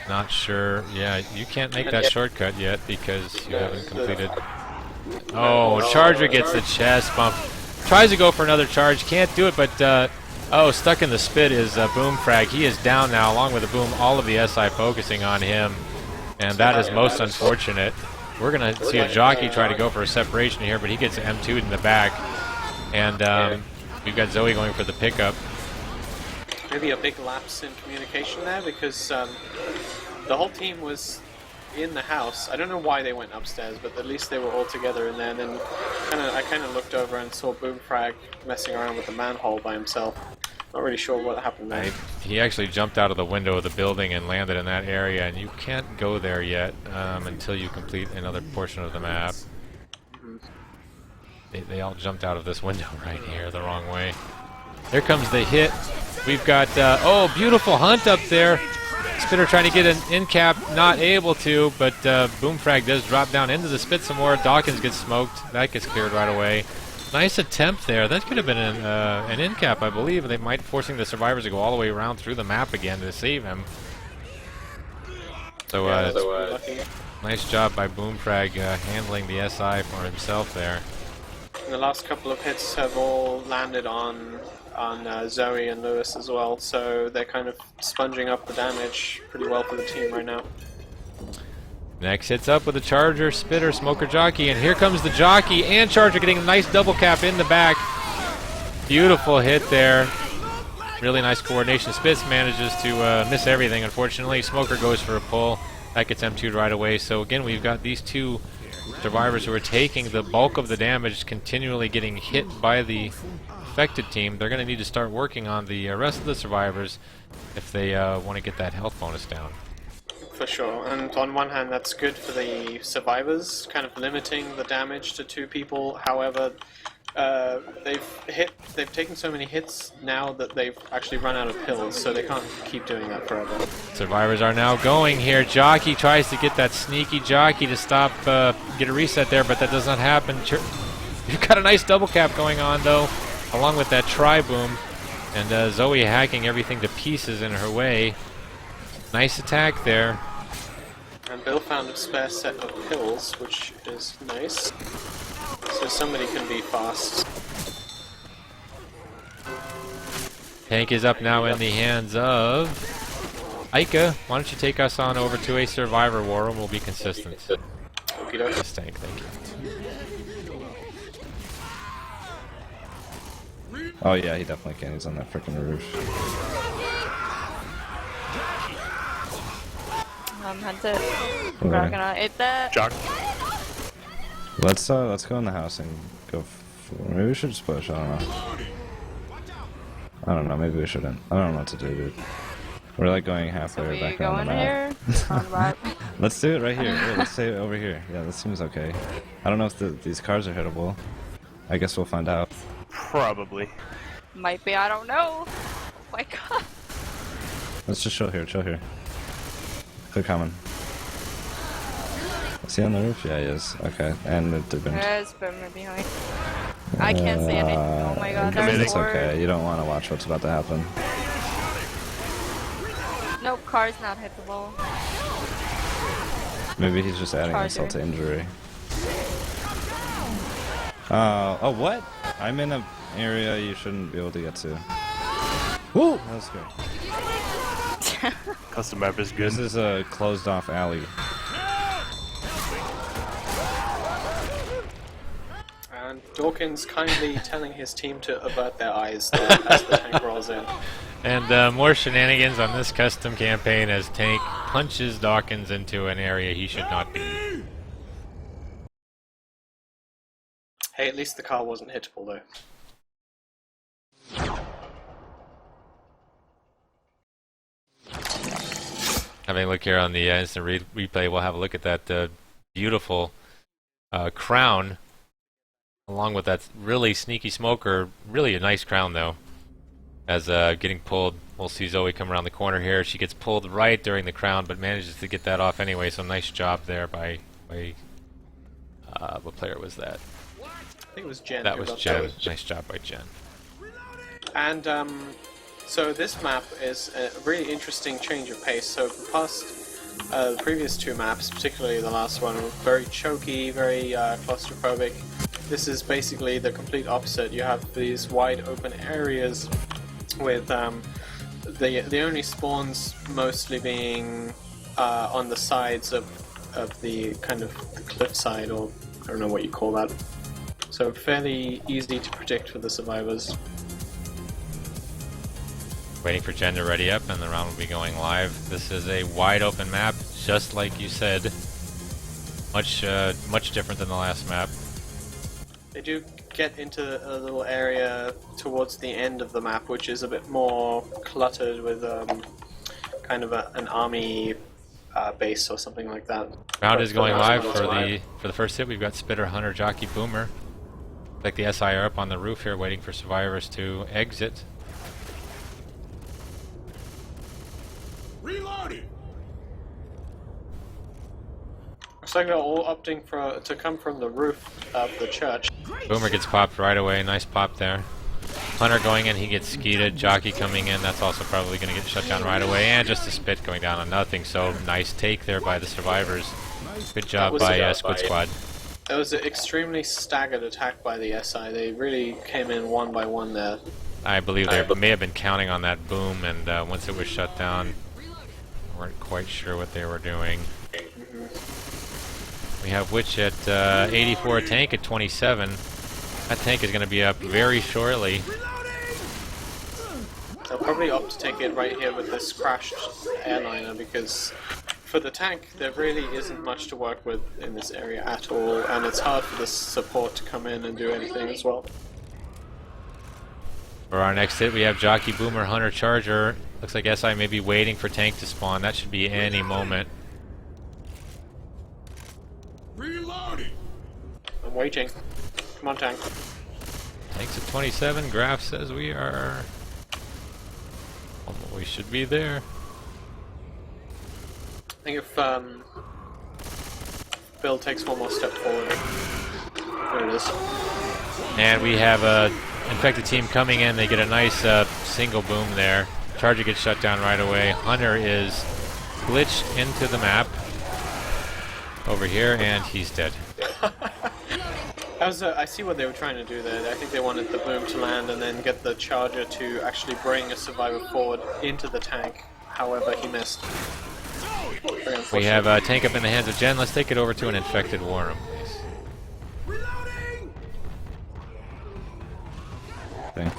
Speaker 2: not sure. Yeah, you can't make that shortcut yet because you haven't completed. Oh, Charger gets the chest bump. Tries to go for another charge. Can't do it, but oh, stuck in the spit is Boom Frag. He is down now along with the boom. All of the SI focusing on him. And that is most unfortunate. We're going to see a Jockey try to go for a separation here, but he gets M2'd in the back. And we've got Zoe going for the pickup.
Speaker 1: Maybe a big lapse in communication there because the whole team was in the house. I don't know why they went upstairs, but at least they were all together in there. And then I kind of looked over and saw Boomfrag messing around with the manhole by himself. Not really sure what happened there.
Speaker 2: He actually jumped out of the window of the building and landed in that area, and you can't go there yet until you complete another portion of the map. They all jumped out of this window right here the wrong way. Here comes the hit. We've got, oh, beautiful hunt up there. Spitter trying to get an in cap, not able to, but Boomfrag does drop down into the spit some more. Dawkins gets smoked. That gets cleared right away. Nice attempt there. That could have been an in cap, I believe. They might forcing the survivors to go all the way around through the map again to save him. So, nice job by Boomfrag handling the SI for himself there.
Speaker 1: And the last couple of hits have all landed on Zoe and Lewis as well, so they're kind of sponging up the damage pretty well for the team right now.
Speaker 2: Next hits up with a Charger, Spitter, Smoker, Jockey, and here comes the Jockey and Charger getting a nice double cap in the back. Beautiful hit there. Really nice coordination. Spitz manages to miss everything, unfortunately. Smoker goes for a pull. That gets M2'd right away. So again, we've got these two survivors who are taking the bulk of the damage, continually getting hit by the affected team. They're going to need to start working on the rest of the survivors if they want to get that health bonus down.
Speaker 1: For sure, and on one hand that's good for the survivors, kind of limiting the damage to two people. However, they've taken so many hits now that they've actually run out of pills, so they can't keep doing that forever.
Speaker 2: Survivors are now going here. Jockey tries to get that sneaky Jockey to stop, get a reset there, but that does not happen. You've got a nice double cap going on though, along with that tri-boom, and Zoe hacking everything to pieces in her way. Nice attack there.
Speaker 1: And Bill found a spare set of pills, which is nice. So somebody can be fast.
Speaker 2: Tank is up now in the hands of Aika. Why don't you take us on over to a Survivor War and we'll be consistent.
Speaker 1: Okie doke.
Speaker 2: Yes, Tank, thank you.
Speaker 3: Oh yeah, he definitely can. He's on that freaking roof.
Speaker 5: Hunted. I'm not gonna eat that.
Speaker 6: Jock.
Speaker 3: Let's go in the house and go. Maybe we should just push. I don't know. I don't know. Maybe we shouldn't. I don't know what to do, dude. We're like going halfway
Speaker 5: So we
Speaker 3: back
Speaker 5: go
Speaker 3: around the
Speaker 5: in
Speaker 3: map.
Speaker 5: here. On right.
Speaker 3: Let's do it right here. Yeah, let's stay over here. Yeah, that seems okay. I don't know if these cars are hittable. I guess we'll find out.
Speaker 6: Probably.
Speaker 5: Might be. I don't know. Oh my god.
Speaker 3: Let's just chill here. Chill here. They're coming. Is he on the roof? Yeah, he is. Okay, and it did bend.
Speaker 5: There's Boomer behind. I can't see anything. Oh my god. There's
Speaker 3: It's
Speaker 5: Lord.
Speaker 3: okay. You don't want to watch what's about to happen.
Speaker 5: Nope, car's not hittable.
Speaker 3: Maybe he's just adding
Speaker 5: Charger.
Speaker 3: insult to injury. Oh, what? I'm in an area you shouldn't be able to get to. Woo! That was good.
Speaker 6: Custom map is good.
Speaker 3: This is a closed off alley.
Speaker 1: And Dawkins kindly telling his team to avert their eyes as the tank rolls in.
Speaker 2: And more shenanigans on this custom campaign as Tank punches Dawkins into an area he should not be.
Speaker 1: Hey, at least the car wasn't hittable though.
Speaker 2: Having a look here on the instant replay, we'll have a look at that beautiful crown, along with that really sneaky smoker. Really a nice crown though. As getting pulled, we'll see Zoe come around the corner here. She gets pulled right during the crown, but manages to get that off anyway. So nice job there by what player was that?
Speaker 1: I think it was Jen.
Speaker 2: That
Speaker 1: who
Speaker 2: was
Speaker 1: got
Speaker 2: Jen.
Speaker 1: that.
Speaker 2: Nice job by Jen.
Speaker 1: And so this map is a really interesting change of pace. So the previous two maps, particularly the last one, were very choky, very claustrophobic. This is basically the complete opposite. You have these wide open areas with the only spawns mostly being on the sides of the kind of the cliffside, or I don't know what you call that. So fairly easy to predict for the survivors.
Speaker 2: Waiting for Jen to ready up, and the round will be going live. This is a wide open map, just like you said. Much different than the last map.
Speaker 1: They do get into a little area towards the end of the map, which is a bit more cluttered with kind of an army base or something like that.
Speaker 2: Round is going live
Speaker 1: for
Speaker 2: for the first hit. We've got Spitter, Hunter, Jockey, Boomer. Like the SI are up on the roof here, waiting for survivors to exit.
Speaker 8: Reloading.
Speaker 1: Looks like they're all opting to come from the roof of the church.
Speaker 2: Boomer gets popped right away. Nice pop there. Hunter going in, he gets skeeted. Jockey coming in, that's also probably going to get shut down right away. And just a spit going down on nothing. So nice take there by the survivors. Good job by Squid Squad.
Speaker 1: That was an extremely staggered attack by the SI. They really came in one by one there.
Speaker 2: I believe they may have been counting on that boom, and once it was shut down, weren't quite sure what they were doing. We have Witch at 84, Tank at 27. That tank is going to be up very shortly.
Speaker 1: They'll probably opt to take it right here with this crashed airliner, because for the tank there really isn't much to work with in this area at all, and it's hard for the support to come in and do anything as well.
Speaker 2: For our next hit, we have Jockey, Boomer, Hunter, Charger. Looks like SI may be waiting for Tank to spawn. That should be any moment.
Speaker 8: Reloading.
Speaker 1: I'm waiting. Come on, tank.
Speaker 2: Tank's at 27. Graph says we are... we should be there.
Speaker 1: I think if Bill takes one more step forward. There it is.
Speaker 2: And we have a infected team coming in. They get a nice single boom there. Charger gets shut down right away. Hunter is glitched into the map over here, and he's dead.
Speaker 1: I see what they were trying to do there. I think they wanted the boom to land and then get the Charger to actually bring a survivor forward into the tank. However, he missed. Very unfortunate.
Speaker 2: We have Tank up in the hands of Jen. Let's take it over to an infected war room, please.
Speaker 8: Reloading.
Speaker 3: Okay.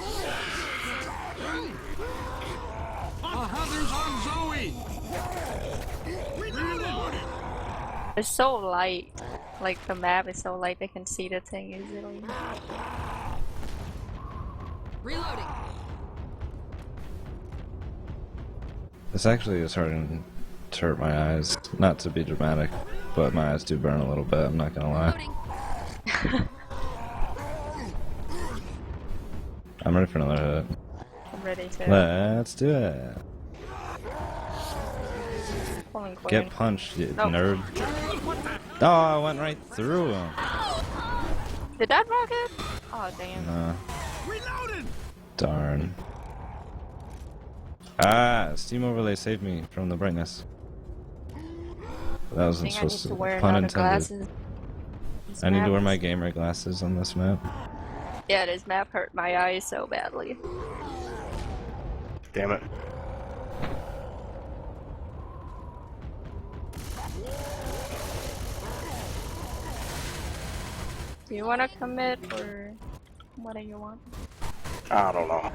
Speaker 5: It's so light. Like the map is so light they can see the thing easily.
Speaker 4: Reloading.
Speaker 3: This actually is starting to hurt my eyes. Not to be dramatic, but my eyes do burn a little bit, I'm not gonna lie.
Speaker 4: Reloading.
Speaker 3: I'm ready for another hit.
Speaker 5: I'm ready to.
Speaker 3: Let's do it.
Speaker 5: Pulling
Speaker 3: Get
Speaker 5: Quinn.
Speaker 3: punched, you
Speaker 5: Oh.
Speaker 3: nerd. Oh, I went right through him.
Speaker 5: Did that rocket? Oh damn.
Speaker 3: No.
Speaker 8: Reloading.
Speaker 3: Darn. Ah, Steam Overlay saved me from the brightness. That
Speaker 5: I
Speaker 3: wasn't
Speaker 5: think I need
Speaker 3: supposed
Speaker 5: to
Speaker 3: to.
Speaker 5: wear
Speaker 3: Pun
Speaker 5: another
Speaker 3: intended.
Speaker 5: glasses. This
Speaker 3: I need to
Speaker 5: map
Speaker 3: wear my
Speaker 5: is-
Speaker 3: gamer glasses on this map.
Speaker 5: Yeah, this map hurt my eyes so badly.
Speaker 6: Damn it.
Speaker 5: Do you want to commit or what do you want?
Speaker 6: I don't know.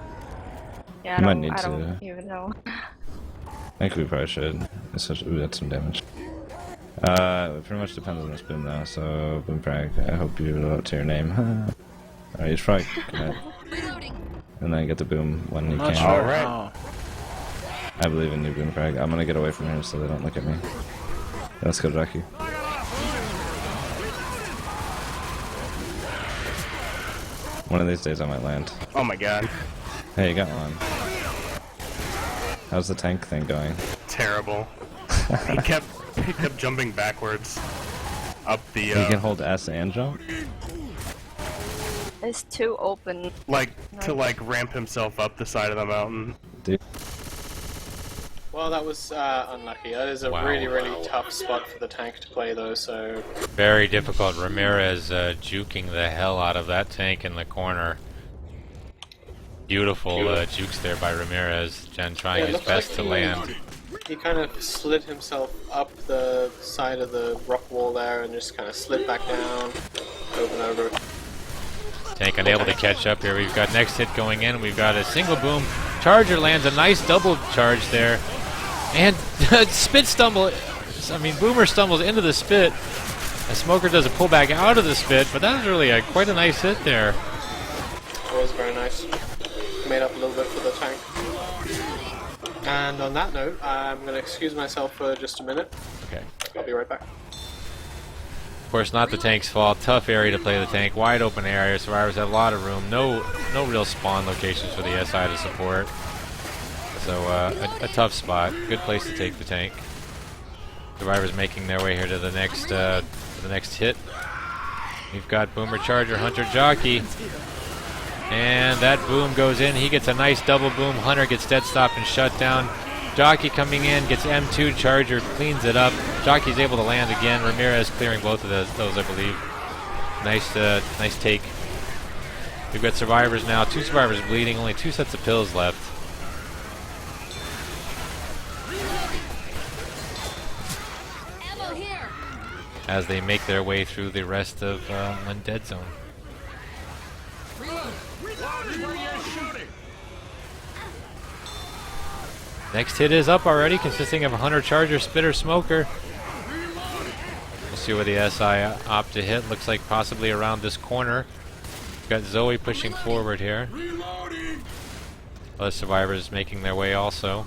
Speaker 5: Yeah,
Speaker 3: You might
Speaker 5: I
Speaker 3: need
Speaker 5: don't
Speaker 3: to.
Speaker 5: even know.
Speaker 3: I think we probably should. Ooh, that's some damage. It pretty much depends on this boom now, so boom frag, I hope you live up to your name. Alright, you should probably commit.
Speaker 4: Reloading.
Speaker 3: And then get the boom when you
Speaker 9: Not
Speaker 3: can.
Speaker 9: sure.
Speaker 6: Alright.
Speaker 9: how.
Speaker 3: I believe in you, boom frag. I'm gonna get away from here so they don't look at me. Let's go, Jackie. One of these days I might land.
Speaker 6: Oh my god.
Speaker 3: Hey, you got one. How's the tank thing going?
Speaker 6: Terrible. he kept jumping backwards up the
Speaker 3: You can hold S and jump?
Speaker 5: It's too open.
Speaker 6: like to like ramp himself up the side of the mountain.
Speaker 3: Dude.
Speaker 1: Well, that was unlucky. That is a
Speaker 2: Wow.
Speaker 1: really tough spot for the tank to play, though. So
Speaker 2: Very difficult. Ramirez juking the hell out of that tank in the corner. Beautiful jukes there by Ramirez. Jen trying
Speaker 1: Yeah,
Speaker 2: his
Speaker 1: looks
Speaker 2: best
Speaker 1: like
Speaker 2: to
Speaker 1: he-
Speaker 2: land.
Speaker 1: he kind of slid himself up the side of the rock wall there, and just kind of slid back down, over and over.
Speaker 2: Tank unable to catch up here. We've got next hit going in. We've got a single boom. Charger lands a nice double charge there. And spit stumble. I mean, Boomer stumbles into the spit. A Smoker does a pullback out of the spit, but that was really quite a nice hit there.
Speaker 1: It was very nice. Made up a little bit for the tank. And on that note, I'm going to excuse myself for just a minute.
Speaker 2: Okay.
Speaker 1: I'll be right back.
Speaker 2: Of course, not the tank's fault. Tough area to play the tank. Wide open area. Survivors have a lot of room. No real spawn locations for the SI to support. So a tough spot. Good place to take the tank. Survivors making their way here to the next hit. We've got Boomer Charger, Hunter Jockey. And that boom goes in. He gets a nice double boom. Hunter gets dead stopped and shut down. Jockey coming in, gets M2. Charger cleans it up. Jockey's able to land again. Ramirez clearing both of those, I believe. Nice take. We've got survivors now. 2 survivors bleeding. Only 2 sets of pills left.
Speaker 4: Ammo here.
Speaker 2: As they make their way through the rest of Undead Zone.
Speaker 4: Reload.
Speaker 2: Next hit is up already, consisting of a Hunter Charger, Spitter, Smoker. We'll see where the SI opt to hit. Looks like possibly around this corner. Got Zoe pushing forward here.
Speaker 8: Reloading.
Speaker 2: Other survivors making their way also.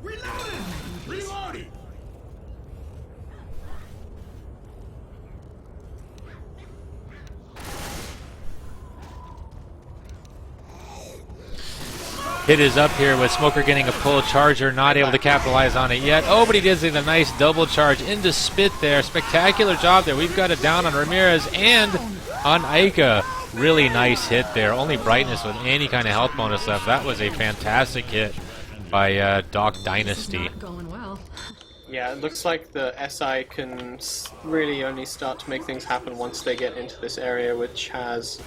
Speaker 8: Reloading. Reloading.
Speaker 2: Hit is up here with Smoker getting a pull. Charger not able to capitalize on it yet. Oh, but he does a nice double charge into Spit there. Spectacular job there. We've got it down on Ramirez and on Aika. Really nice hit there. Only brightness with any kind of health bonus left. That was a fantastic hit by Dawk Dynasty.
Speaker 4: Not going well.
Speaker 1: Yeah, it looks like the SI can really only start to make things happen once they get into this area, which has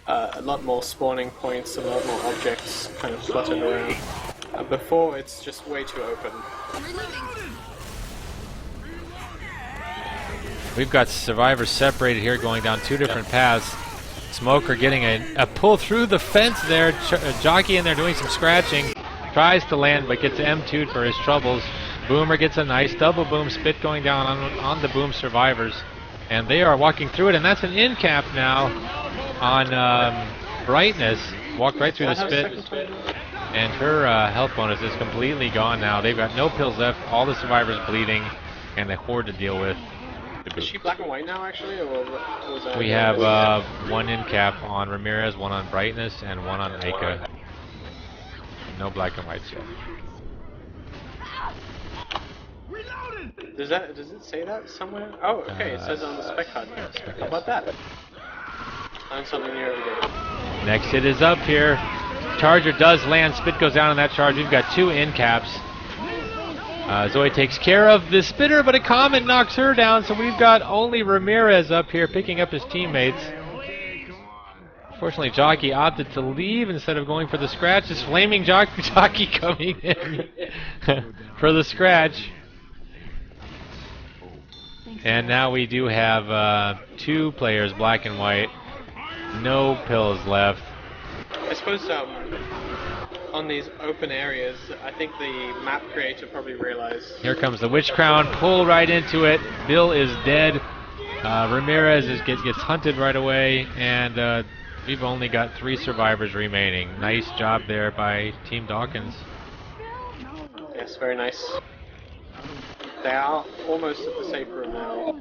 Speaker 1: a lot more spawning points, a lot more objects kind of cluttered around. Before, it's just way too open.
Speaker 4: Reloading.
Speaker 2: We've got survivors separated here going down 2 different paths. Smoker getting a pull through the fence there. Jockey in there doing some scratching. Tries to land but gets M2'd for his troubles. Boomer gets a nice double boom, spit going down on the boom survivors. And they are walking through it, and that's an in cap now on Brightness. Walked right through the spit. And her health bonus is completely gone now. They've got no pills left, all the survivors bleeding, and the horde to deal with.
Speaker 1: Is she black and white now, actually? Or was that
Speaker 2: We have one in cap on Ramirez, one on Brightness, and one on Aika. No black and whites yet.
Speaker 1: Does it say that somewhere? Oh, okay, it says on the spec card. How about that? Learn something new every day.
Speaker 2: Next hit is up here. Charger does land. Spit goes down on that charge. We've got two in caps. Zoe takes care of the spitter, but a comment knocks her down, so we've got only Ramirez up here picking up his teammates. Unfortunately, Jockey opted to leave instead of going for the scratch. This flaming Jockey coming in for the scratch. And now we do have two players, black and white. No pills left.
Speaker 1: I suppose on these open areas, I think the map creator probably realized.
Speaker 2: Here comes the Witch Crown, pull right into it. Bill is dead. Ramirez gets hunted right away, and we've only got 3 survivors remaining. Nice job there by Team Dawkins.
Speaker 1: Yes, very nice. They are almost at the safe room now.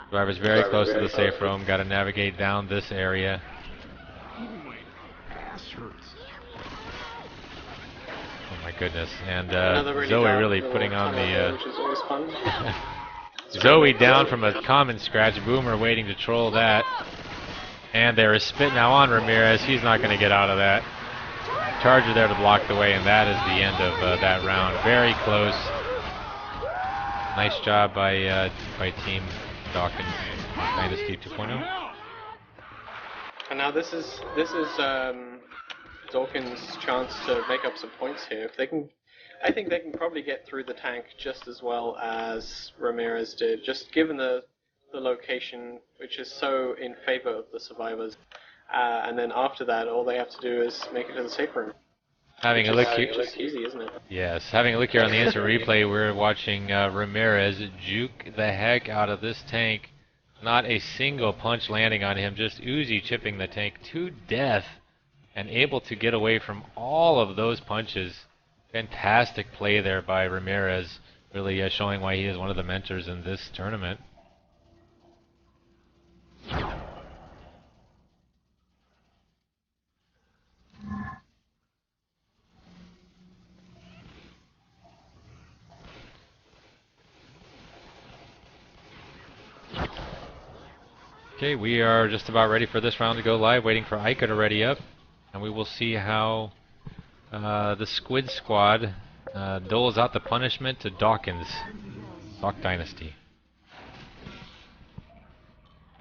Speaker 2: Survivors very close to the safe room. Got to navigate down this area. Oh my goodness! And Zoe really putting on the.
Speaker 1: Which is always fun.
Speaker 2: Zoe down from a common scratch. Boomer waiting to troll that. And there is spit now on Ramirez. He's not going to get out of that. Charger there to block the way, and that is the end of that round. Very close. Nice job by Team Dawkins Dynasty 2.0.
Speaker 1: And now this is Dawkins' chance to make up some points here. If they can, I think they can probably get through the tank just as well as Ramirez did, just given the location, which is so in favor of the survivors. And then after that, all they have to do is make it to the safe room.
Speaker 2: Having a look here,
Speaker 1: it's easy, isn't it?
Speaker 2: yes. Having a look here on the instant replay, we're watching Ramirez juke the heck out of this tank. Not a single punch landing on him, just Uzi chipping the tank to death, and able to get away from all of those punches. Fantastic play there by Ramirez, really showing why he is one of the mentors in this tournament. Okay, we are just about ready for this round to go live, waiting for Ica to ready up, and we will see how the Squid squad doles out the punishment to Dawkins, Dawk Dynasty,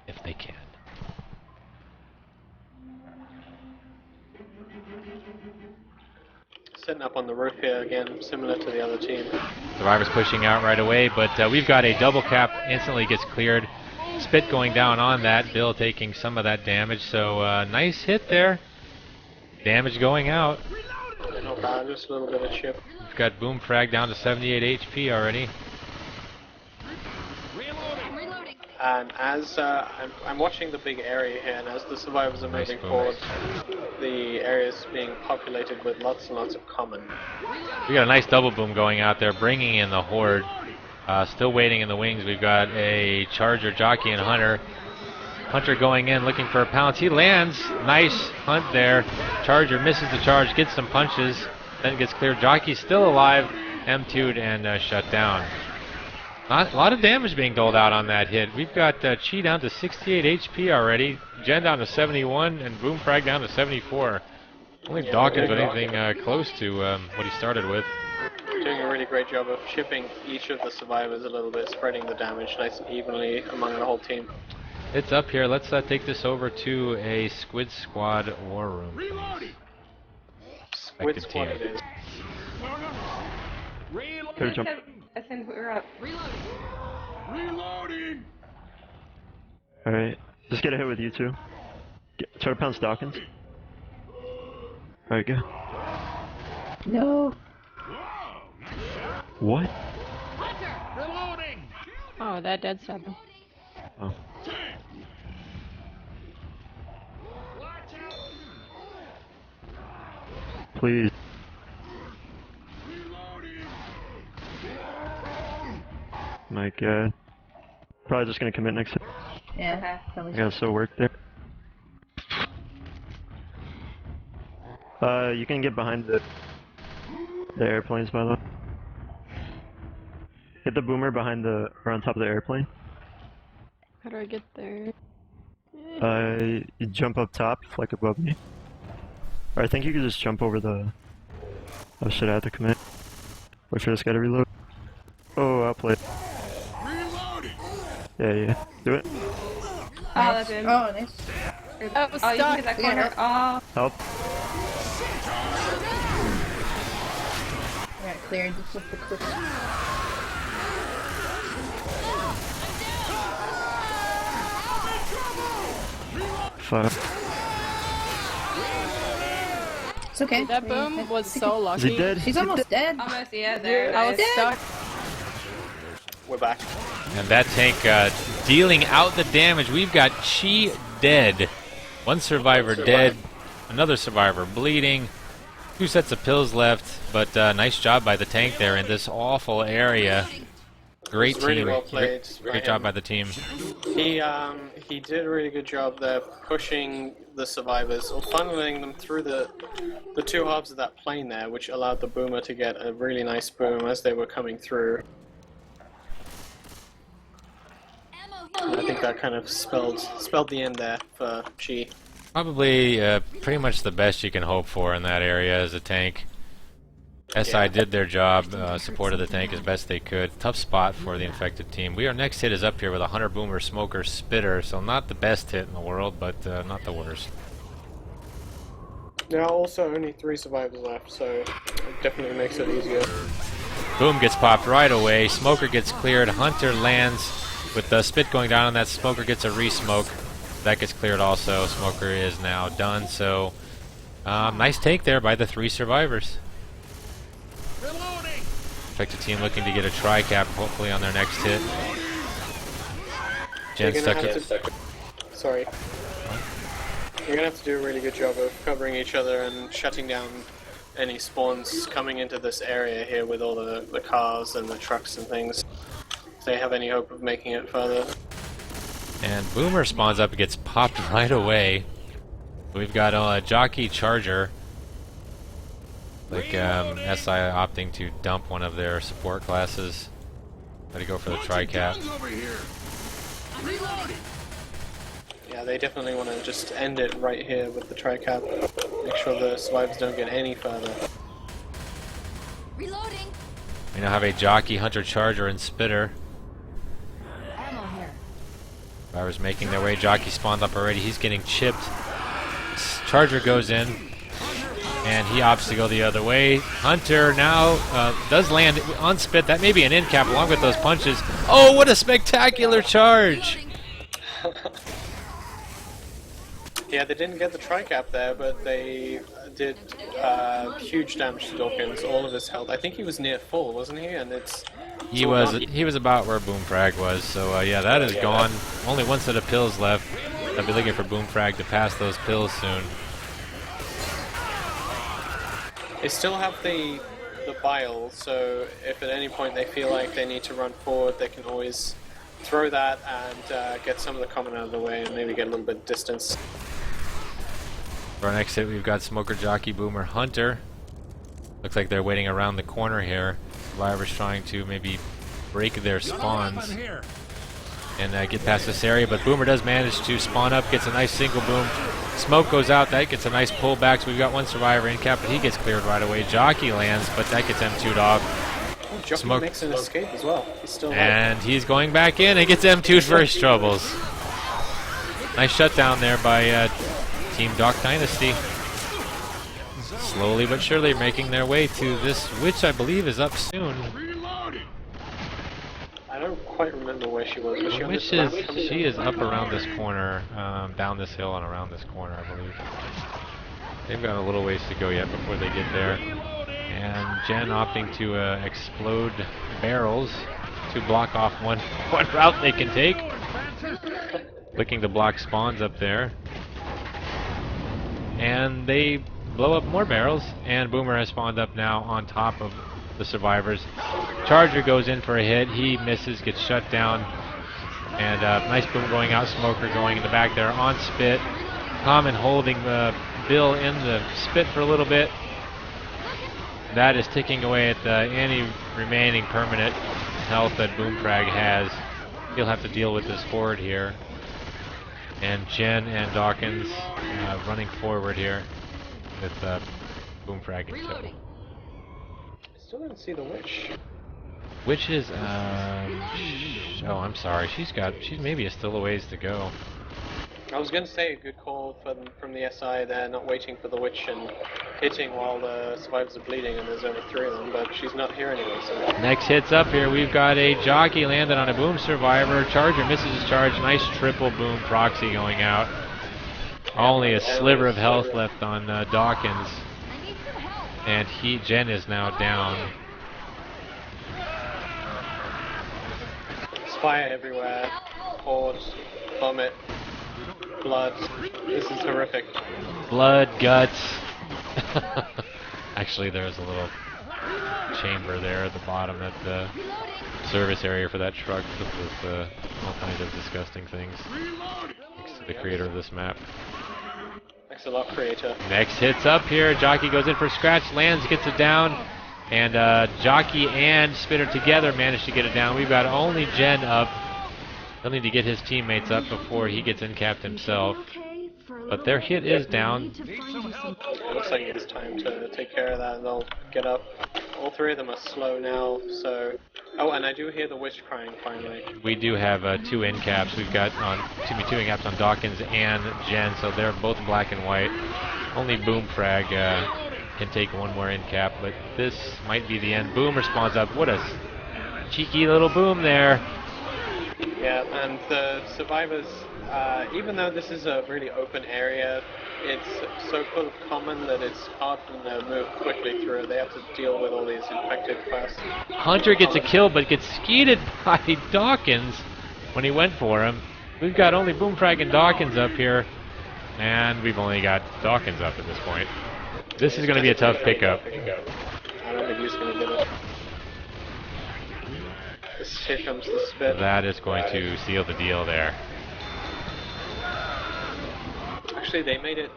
Speaker 2: if they can.
Speaker 1: Setting up on the roof here again, similar to the other team.
Speaker 2: Survivors pushing out right away, but we've got a double cap, instantly gets cleared. Spit going down on that, Bill taking some of that damage, so nice hit there. Damage going out.
Speaker 1: Not bad, just a little bit of chip.
Speaker 2: We've got Boom Frag down to 78 HP already.
Speaker 4: Reloading.
Speaker 1: And as I'm watching the big area here, and as the survivors are
Speaker 2: Nice
Speaker 1: moving
Speaker 2: boom.
Speaker 1: forward, the area is being populated with lots and lots of common.
Speaker 2: We got a nice double boom going out there, bringing in the horde. Still waiting in the wings. We've got a Charger, Jockey, and Hunter. Hunter going in, looking for a pounce. He lands. Nice hunt there. Charger misses the charge, gets some punches, then gets cleared. Jockey still alive, M2'd and shut down. A lot of damage being doled out on that hit. We've got Chi down to 68 HP already, Jen down to 71, and Boom Frag down to 74. Only Dawkins with anything close to what he started with.
Speaker 1: Doing a really great job of chipping each of the survivors a little bit, spreading the damage nice and evenly among the whole team.
Speaker 2: It's up here. Let's take this over to a Squid Squad war room, please.
Speaker 1: Squid Squad it is.
Speaker 6: Could jump.
Speaker 7: I think we're up.
Speaker 8: Reloading!
Speaker 6: Alright, just get a hit with you two. Try to pounce Dawkins. Alright, go.
Speaker 7: No.
Speaker 6: What?
Speaker 5: Oh, that dead seven.
Speaker 6: Oh. Please. My god. Probably just gonna commit next.
Speaker 7: Yeah.
Speaker 6: I gotta still work there. You can get behind the airplanes, by the way. Hit the boomer behind the, or on top of the airplane.
Speaker 5: How do I get there?
Speaker 6: You jump up top, like above me. Or I think you could just jump over the... Oh shit, I have to commit. Wait for this guy to reload. Oh, I'll play it.
Speaker 8: Reloading.
Speaker 6: Yeah, do it.
Speaker 7: Oh, that's him. Oh, nice.
Speaker 5: Oh,
Speaker 7: Oh, you can get that corner. Oh.
Speaker 6: Help.
Speaker 7: I got cleared just with the quick.
Speaker 6: Fuck.
Speaker 7: It's okay.
Speaker 5: That boom was so lucky.
Speaker 6: Is he dead?
Speaker 7: She's almost dead. Almost, yeah, there.
Speaker 5: I was stuck.
Speaker 1: We're back.
Speaker 2: And that tank dealing out the damage. We've got Chi dead. One survivor dead. Another survivor bleeding. 2 sets of pills left. But nice job by the tank there in this awful area. Great
Speaker 1: Really
Speaker 2: team.
Speaker 1: well played by
Speaker 2: Great job
Speaker 1: him.
Speaker 2: by the team.
Speaker 1: He did a really good job there pushing the survivors or funneling them through the 2 halves of that plane there, which allowed the boomer to get a really nice boom as they were coming through. I think that kind of spelled the end there for Chi.
Speaker 2: Probably pretty much the best you can hope for in that area as a tank. SI did their job, supported the tank as best they could. Tough spot for the infected team. Our next hit is up here with a Hunter Boomer Smoker Spitter, so not the best hit in the world, but not the worst.
Speaker 1: There are also only 3 survivors left, so it definitely makes it easier.
Speaker 2: Boom gets popped right away. Smoker gets cleared. Hunter lands with the spit going down on that. Smoker gets a re-smoke. That gets cleared also. Smoker is now done, so nice take there by the 3 survivors. Infected team looking to get a tri-cap, hopefully on their next hit. Jen stuck it.
Speaker 1: Sorry. You're gonna have to do a really good job of covering each other and shutting down any spawns coming into this area here with all the cars and the trucks and things. If they have any hope of making it further.
Speaker 2: And Boomer spawns up and gets popped right away. We've got a jockey charger. Like SI opting to dump one of their support classes. Let it go for the tri-cap.
Speaker 1: Yeah, they definitely want to just end it right here with the tri-cap. Make sure the survivors don't get any further.
Speaker 4: Reloading.
Speaker 2: We now have a jockey, hunter, charger, and spitter.
Speaker 4: Ammo here.
Speaker 2: Survivors making their way. Jockey spawned up already. He's getting chipped. Charger goes in. And he opts to go the other way. Hunter now does land on spit. That may be an end cap along with those punches. Oh, what a spectacular charge!
Speaker 1: Yeah, they didn't get the tri-cap there, but they did huge damage to Dawkins. All of his health. I think he was near full, wasn't he? And
Speaker 2: He was about where Boom Frag was. So yeah, that is gone. Only 1 set of pills left. I'll be looking for Boom Frag to pass those pills soon.
Speaker 1: They still have the bile, so if at any point they feel like they need to run forward, they can always throw that and get some of the common out of the way and maybe get a little bit of distance.
Speaker 2: For our next hit, we've got Smoker, Jockey, Boomer, Hunter. Looks like they're waiting around the corner here. Survivors trying to maybe break their spawns and get past this area, but Boomer does manage to spawn up, gets a nice single boom. Smoke goes out, that gets a nice pullback, so we've got 1 survivor in cap, but he gets cleared right away. Jockey lands, but that gets M2'd off.
Speaker 1: Oh, Jockey
Speaker 2: Smoke
Speaker 1: makes an escape as well. He's still alive.
Speaker 2: And he's going back in and gets M2'd for his troubles. Nice shutdown there by Team Dawk Dynasty. Slowly but surely making their way to this, which I believe is up soon.
Speaker 1: I don't quite remember where she was. Was she on
Speaker 2: Which
Speaker 1: this
Speaker 2: is,
Speaker 1: map?
Speaker 2: she is up around this corner, down this hill and around this corner, I believe. They've got a little ways to go yet before they get there. And Jen opting to explode barrels to block off one route they can take. Looking to block spawns up there. And they blow up more barrels, and Boomer has spawned up now on top of the survivors. Charger goes in for a hit, he misses, gets shut down, and nice boom going out, Smoker going in the back there on Spit. Common holding Bill in the Spit for a little bit. That is ticking away at any remaining permanent health that Boomfrag has. He'll have to deal with this horde here. And Jen and Dawkins running forward here with Boomfrag in tow.
Speaker 1: Still don't see the witch.
Speaker 2: Witch is, oh, I'm sorry. She's maybe still a ways to go.
Speaker 1: I was going to say a good call from the SI there, not waiting for the witch and hitting while the survivors are bleeding, and there's only 3 of them, but she's not here anyway, so...
Speaker 2: Next hits up here, we've got a jockey landed on a boom survivor. Charger misses his charge, nice triple boom proxy going out. Only a sliver of health left on Dawkins. And Jen is now down.
Speaker 1: Fire everywhere, horde, vomit, blood. This is horrific.
Speaker 2: Blood, guts. Actually, there's a little chamber there at the bottom at the service area for that truck with all kinds of disgusting things. Thanks to the creator of this map.
Speaker 1: Thanks a lot, creator.
Speaker 2: Next hits up here. Jockey goes in for a scratch, lands, gets it down. And Jockey and Spitter together managed to get it down. We've got only Jen up. He'll need to get his teammates up before he gets in-capped himself. But their hit is down.
Speaker 1: It looks like it's time to take care of that, and they'll get up. All 3 of them are slow now, so... Oh, and I do hear the witch crying, finally.
Speaker 2: We do have 2 in-caps. We've got 2 in-caps on Dawkins and Jen, so they're both black and white. Only Boomfrag can take 1 more in-cap, but this might be the end. Boom responds up. What a cheeky little boom there.
Speaker 1: Yeah, and the survivors, even though this is a really open area, it's so full of common that it's hard for them to move quickly through. They have to deal with all these infected first.
Speaker 2: Hunter gets a kill, but gets skeeted by Dawkins when he went for him. We've got only Boomfrag and Dawkins up here, and we've only got Dawkins up at this point. This is going to be a tough pickup.
Speaker 1: I don't think he's going to get it. Here comes the Spit.
Speaker 2: That is going to seal the deal there.
Speaker 1: Actually, they made it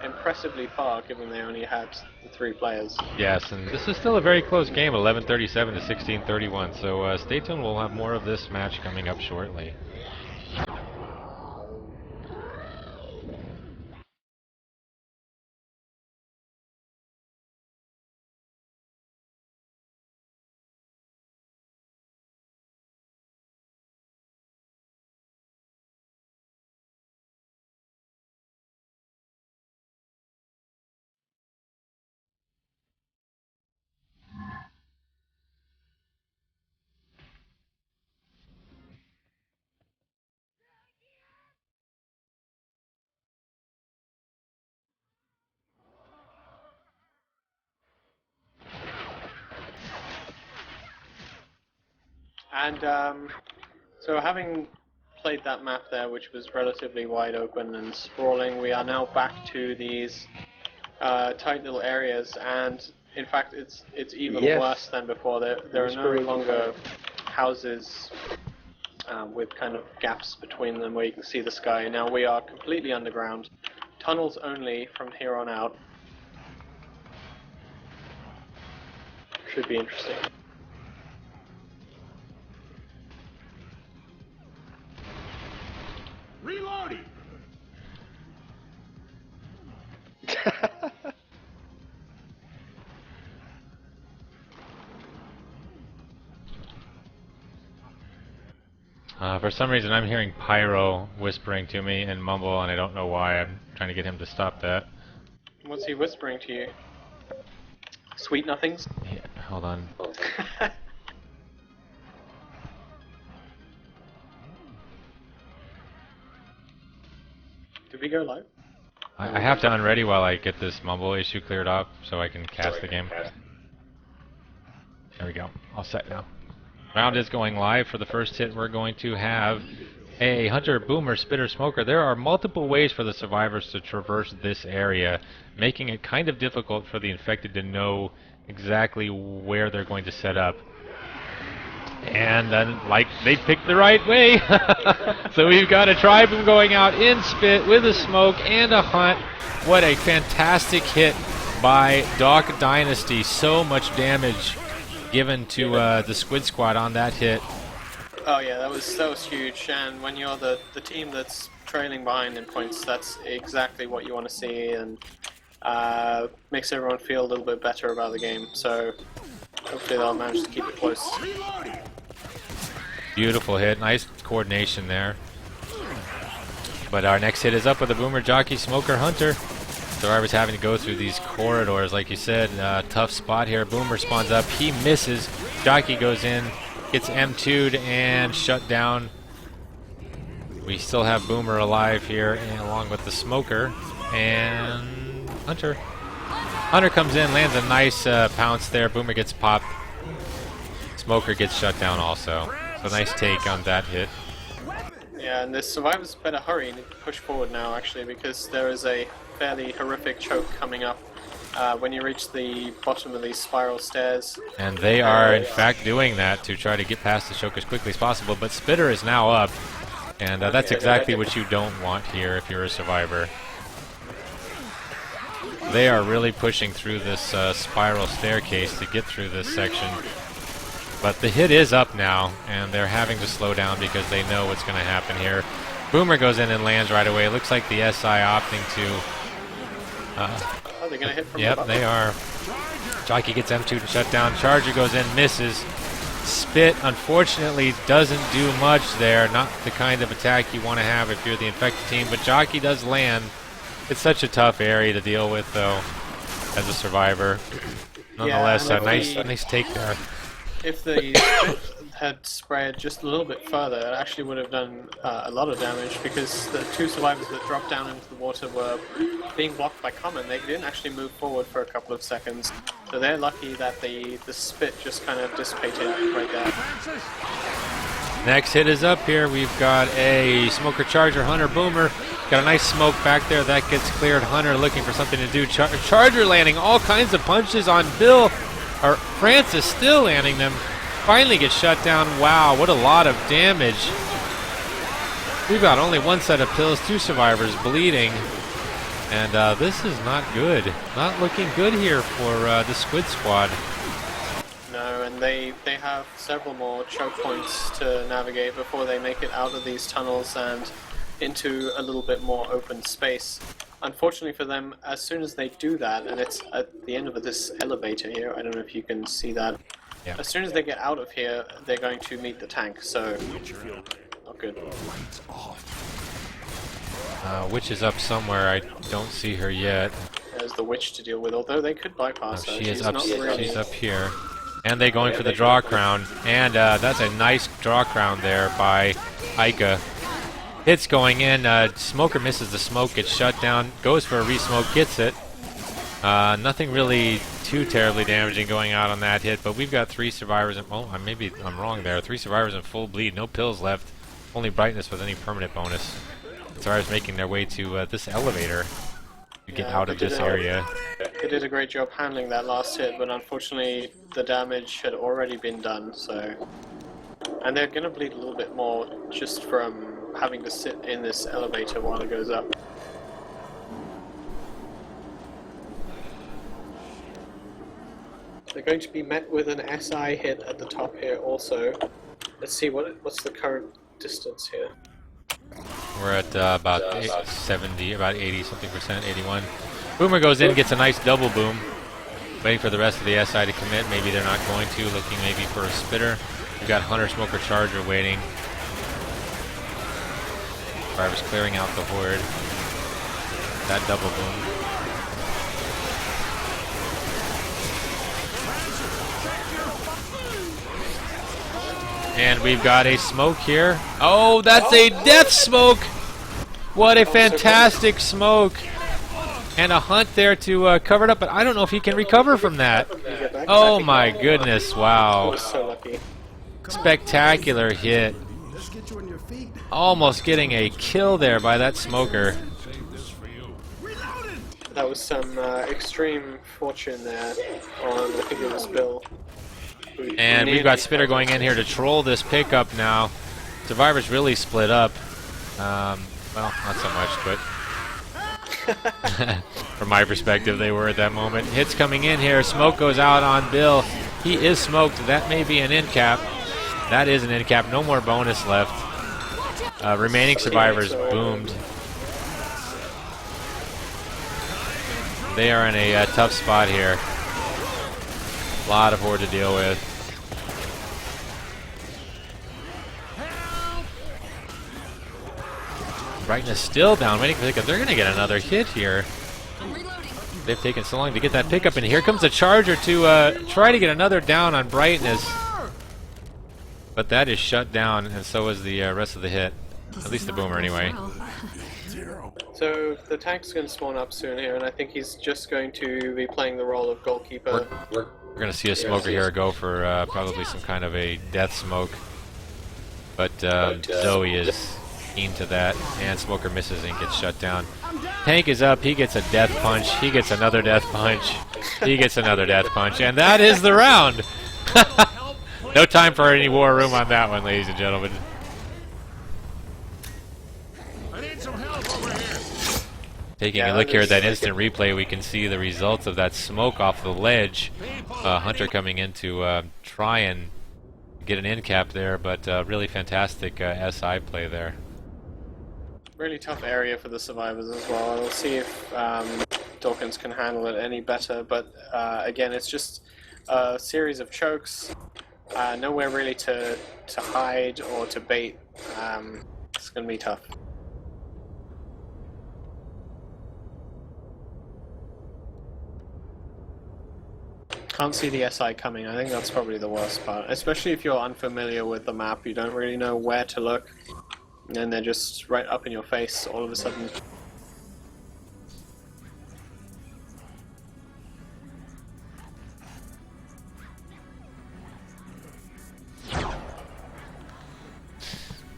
Speaker 1: impressively far, given they only had the 3 players.
Speaker 2: Yes, and this is still a very close game, 11:37 to 16:31. So stay tuned. We'll have more of this match coming up shortly.
Speaker 1: And so having played that map there, which was relatively wide open and sprawling, we are now back to these tight little areas, and in fact it's even worse than before. There are no longer houses with kind of gaps between them where you can see the sky. Now we are completely underground, tunnels only from here on out. Should be interesting.
Speaker 8: Reloading!
Speaker 2: For some reason I'm hearing Pyro whispering to me and mumble, and I don't know why. I'm trying to get him to stop that.
Speaker 1: What's he whispering to you? Sweet nothings?
Speaker 2: Yeah, hold on.
Speaker 1: Did we go live?
Speaker 2: I have to unready while I get this mumble issue cleared up so I can cast the game. There we go. All set now. Round is going live. For the first hit, we're going to have a Hunter, Boomer, Spitter, Smoker. There are multiple ways for the survivors to traverse this area, making it kind of difficult for the infected to know exactly where they're going to set up. And then, like, they picked the right way. So we've got a Tri-Boom going out in Spit with a Smoke and a Hunt. What a fantastic hit by Dawk Dynasty. So much damage given to the Squid Squad on that hit.
Speaker 1: Oh yeah, that was huge. And when you're the team that's trailing behind in points, that's exactly what you want to see, and makes everyone feel a little bit better about the game. So hopefully they'll manage to keep it close.
Speaker 2: Beautiful hit. Nice coordination there. But our next hit is up with a Boomer, Jockey, Smoker, Hunter. Survivor's having to go through these corridors, like you said. Tough spot here. Boomer spawns up. He misses. Jockey goes in, gets M2'd and shut down. We still have Boomer alive here, and along with the Smoker and Hunter. Hunter comes in, lands a nice pounce there. Boomer gets popped. Smoker gets shut down also. So nice take on that hit.
Speaker 1: Yeah, and the survivors better hurry and push forward now, actually, because there is a fairly horrific choke coming up when you reach the bottom of these spiral stairs.
Speaker 2: And they are, in fact, doing that to try to get past the choke as quickly as possible. But Spitter is now up, and that's exactly what you don't want here if you're a survivor. They are really pushing through this spiral staircase to get through this section. But the hit is up now, and they're having to slow down because they know what's going to happen here. Boomer goes in and lands right away. It looks like the SI opting to...
Speaker 1: Oh, they're going to hit from
Speaker 2: Yep,
Speaker 1: above.
Speaker 2: they are. Jockey gets M2 to shut down. Charger goes in, misses. Spit, unfortunately, doesn't do much there. Not the kind of attack you want to have if you're the infected team, but Jockey does land. It's such a tough area to deal with, though, as a survivor. Nonetheless,
Speaker 1: Yeah,
Speaker 2: a nice take there.
Speaker 1: If the spit had spread just a little bit further, it actually would have done a lot of damage, because the two survivors that dropped down into the water were being blocked by Common. They didn't actually move forward for a couple of seconds, so they're lucky that the spit just kind of dissipated right there.
Speaker 2: Next hit is up here. We've got a Smoker, Charger, Hunter, Boomer. Got a nice smoke back there. That gets cleared. Hunter looking for something to do. Charger landing all kinds of punches on Bill. Or Francis still landing them. Finally gets shut down. Wow, what a lot of damage. We've got only one set of pills, two survivors bleeding. And this is not good. Not looking good here for the Squid Squad.
Speaker 1: No, and they have several more choke points to navigate before they make it out of these tunnels and into a little bit more open space. Unfortunately for them, as soon as they do that, and it's at the end of this elevator here, I don't know if you can see that.
Speaker 2: Yeah.
Speaker 1: As soon as they get out of here, they're going to meet the tank, so not good.
Speaker 2: Witch is up somewhere. I don't see her yet.
Speaker 1: There's the witch to deal with, although they could bypass her.
Speaker 2: She is
Speaker 1: She's
Speaker 2: up.
Speaker 1: not really...
Speaker 2: She's up here. And they're going for the draw crown. And that's a nice draw crown there by Ica. Hits going in. Smoker misses the smoke, gets shut down, goes for a re-smoke, gets it. Nothing really too terribly damaging going out on that hit, but we've got three survivors. Maybe I'm wrong there. Three survivors in full bleed, no pills left, only brightness with any permanent bonus. Survivors making their way to this elevator to get out of this area.
Speaker 1: They did a great job handling that last hit, but unfortunately the damage had already been done, so... And they're going to bleed a little bit more just from having to sit in this elevator while it goes up. They're going to be met with an SI hit at the top here also. Let's see, what's the current distance here?
Speaker 2: We're at about 70, about 80 something percent, 81. Boomer goes in, gets a nice double boom. Waiting for the rest of the SI to commit. Maybe they're not going to, looking maybe for a spitter. We've got Hunter, Smoker, Charger waiting. Survivors clearing out the horde. That double boom. And we've got a smoke here. Oh, that's a death smoke! What a fantastic smoke! And a Hunt there to cover it up, but I don't know if he can recover from that. Oh my goodness, wow.
Speaker 1: So lucky.
Speaker 2: Spectacular hit. Almost getting a kill there by that smoker.
Speaker 1: That was some extreme fortune there on, I think it was Bill.
Speaker 2: And we've got Spitter going in here to troll this pickup now. Survivors really split up. Well, not so much, but from my perspective, they were at that moment. Hits coming in here. Smoke goes out on Bill. He is smoked. That may be an end cap. That is an end cap. No more bonus left. Remaining survivors boomed. They are in a tough spot here. A lot of horde to deal with. Brightness still down, waiting for the pickup. They're going to get another hit here. They've taken so long to get that pickup, and here comes the Charger to try to get another down on Brightness. But that is shut down, and so is the rest of the hit. At least the Boomer, anyway.
Speaker 1: So the tank's going to spawn up soon here, and I think he's just going to be playing the role of goalkeeper.
Speaker 2: We're going to see a smoker here go for probably some kind of a death smoke. But Zoe is keen to that, and smoker misses and gets shut down. Tank is up, he gets a death punch, he gets another death punch, he gets another death punch, and that is the round! No time for any war room on that one, ladies and gentlemen.
Speaker 8: I need some help over here.
Speaker 2: Taking a look here at that instant replay, we can see the results of that smoke off the ledge. Hunter coming in to try and get an end cap there, but really fantastic SI play there.
Speaker 1: Really tough area for the survivors as well. We'll see if Dawkins can handle it any better, but again, it's just a series of chokes. Nowhere really to hide or to bait. It's going to be tough. Can't see the SI coming. I think that's probably the worst part. Especially if you're unfamiliar with the map, you don't really know where to look. And then they're just right up in your face all of a sudden.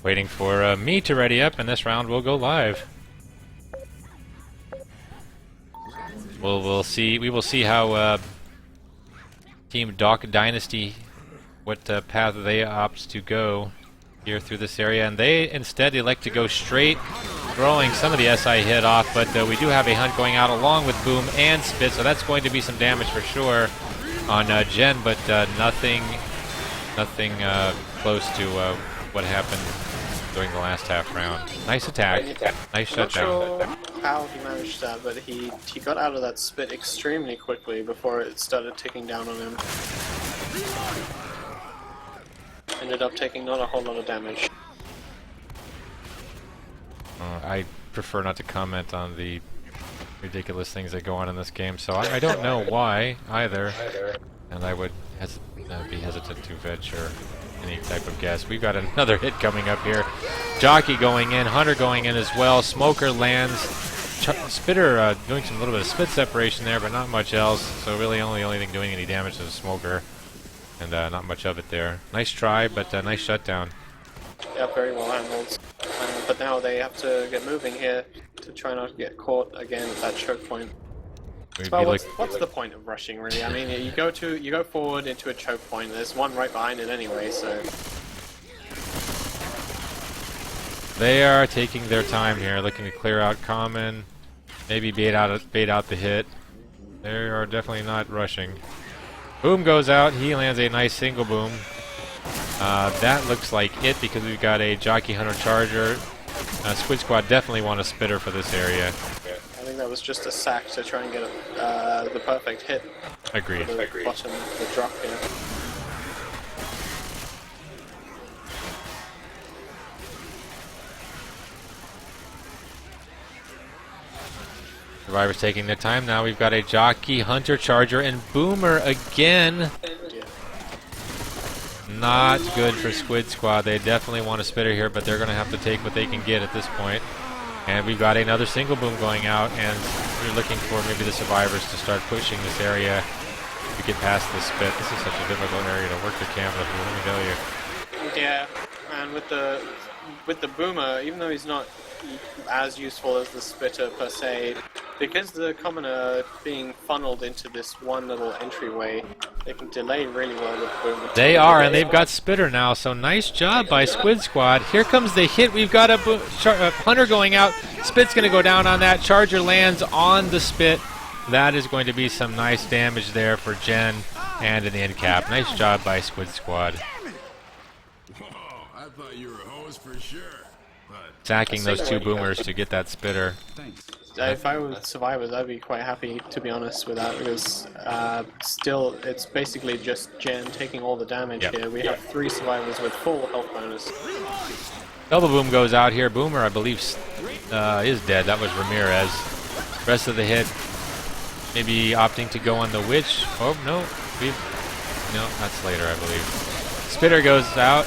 Speaker 2: Waiting for me to ready up, and this round will go live. We'll see. We will see how Team Dawk Dynasty, what path they opt to go here through this area, and they instead elect to go straight, throwing some of the SI hit off. But we do have a hunt going out along with Boom and Spit, so that's going to be some damage for sure on Jen, but nothing close to what happened during the last half round. Nice attack, nice shutdown.
Speaker 1: Not sure how he managed that, but he got out of that Spit extremely quickly before it started ticking down on him. Ended up taking not a whole lot of damage.
Speaker 2: I prefer not to comment on the ridiculous things that go on in this game, so I don't know why either, and I would be hesitant to venture any type of guess. We've got another hit coming up here. Jockey going in, Hunter going in as well. Smoker lands. Spitter doing some little bit of spit separation there, but not much else. So really only thing doing any damage to the smoker, and not much of it there. Nice try, but nice shutdown.
Speaker 1: Yeah, very well handled. But now they have to get moving here to try not to get caught again at that choke point. Well, what's the point of rushing, really? I mean, you go forward into a choke point. There's one right behind it anyway, so.
Speaker 2: They are taking their time here, looking to clear out common, maybe bait out the hit. They are definitely not rushing. Boom goes out. He lands a nice single boom. That looks like it because we've got a Jockey Hunter Charger. Squid Squad definitely want a Spitter for this area.
Speaker 1: I think that was just a sack to try and get the perfect hit.
Speaker 2: Agreed.
Speaker 1: The bottom, the drop here.
Speaker 2: Survivors taking their time now. We've got a Jockey, Hunter, Charger, and Boomer again.
Speaker 1: Yeah.
Speaker 2: Not good for Squid Squad. They definitely want a Spitter here, but they're going to have to take what they can get at this point. And we've got another single boom going out, and we're looking for maybe the survivors to start pushing this area to get past the Spit. This is such a difficult area to work the camera through, let me tell you.
Speaker 1: Yeah, and with the boomer, even though he's not as useful as the spitter per se, because the commoner are being funneled into this one little entryway, they can delay really well with boomer.
Speaker 2: They are, and they've got spitter now, so nice job by Squid Squad. Here comes the hit. We've got a Hunter going out. Spit's going to go down on that. Charger lands on the spit. That is going to be some nice damage there for Jen and an end cap. Nice job by Squid Squad.
Speaker 8: Whoa, I thought you were a hose for sure. But
Speaker 2: Sacking those two boomers to get that spitter.
Speaker 1: If I was survivors, I'd be quite happy, to be honest, with that, because still, it's basically just Jen taking all the damage here. We have 3 survivors with full health bonus.
Speaker 2: Double boom goes out here. Boomer, I believe, is dead. That was Ramirez. Rest of the hit, maybe opting to go on the witch. Oh, no. No, that's later, I believe. Spitter goes out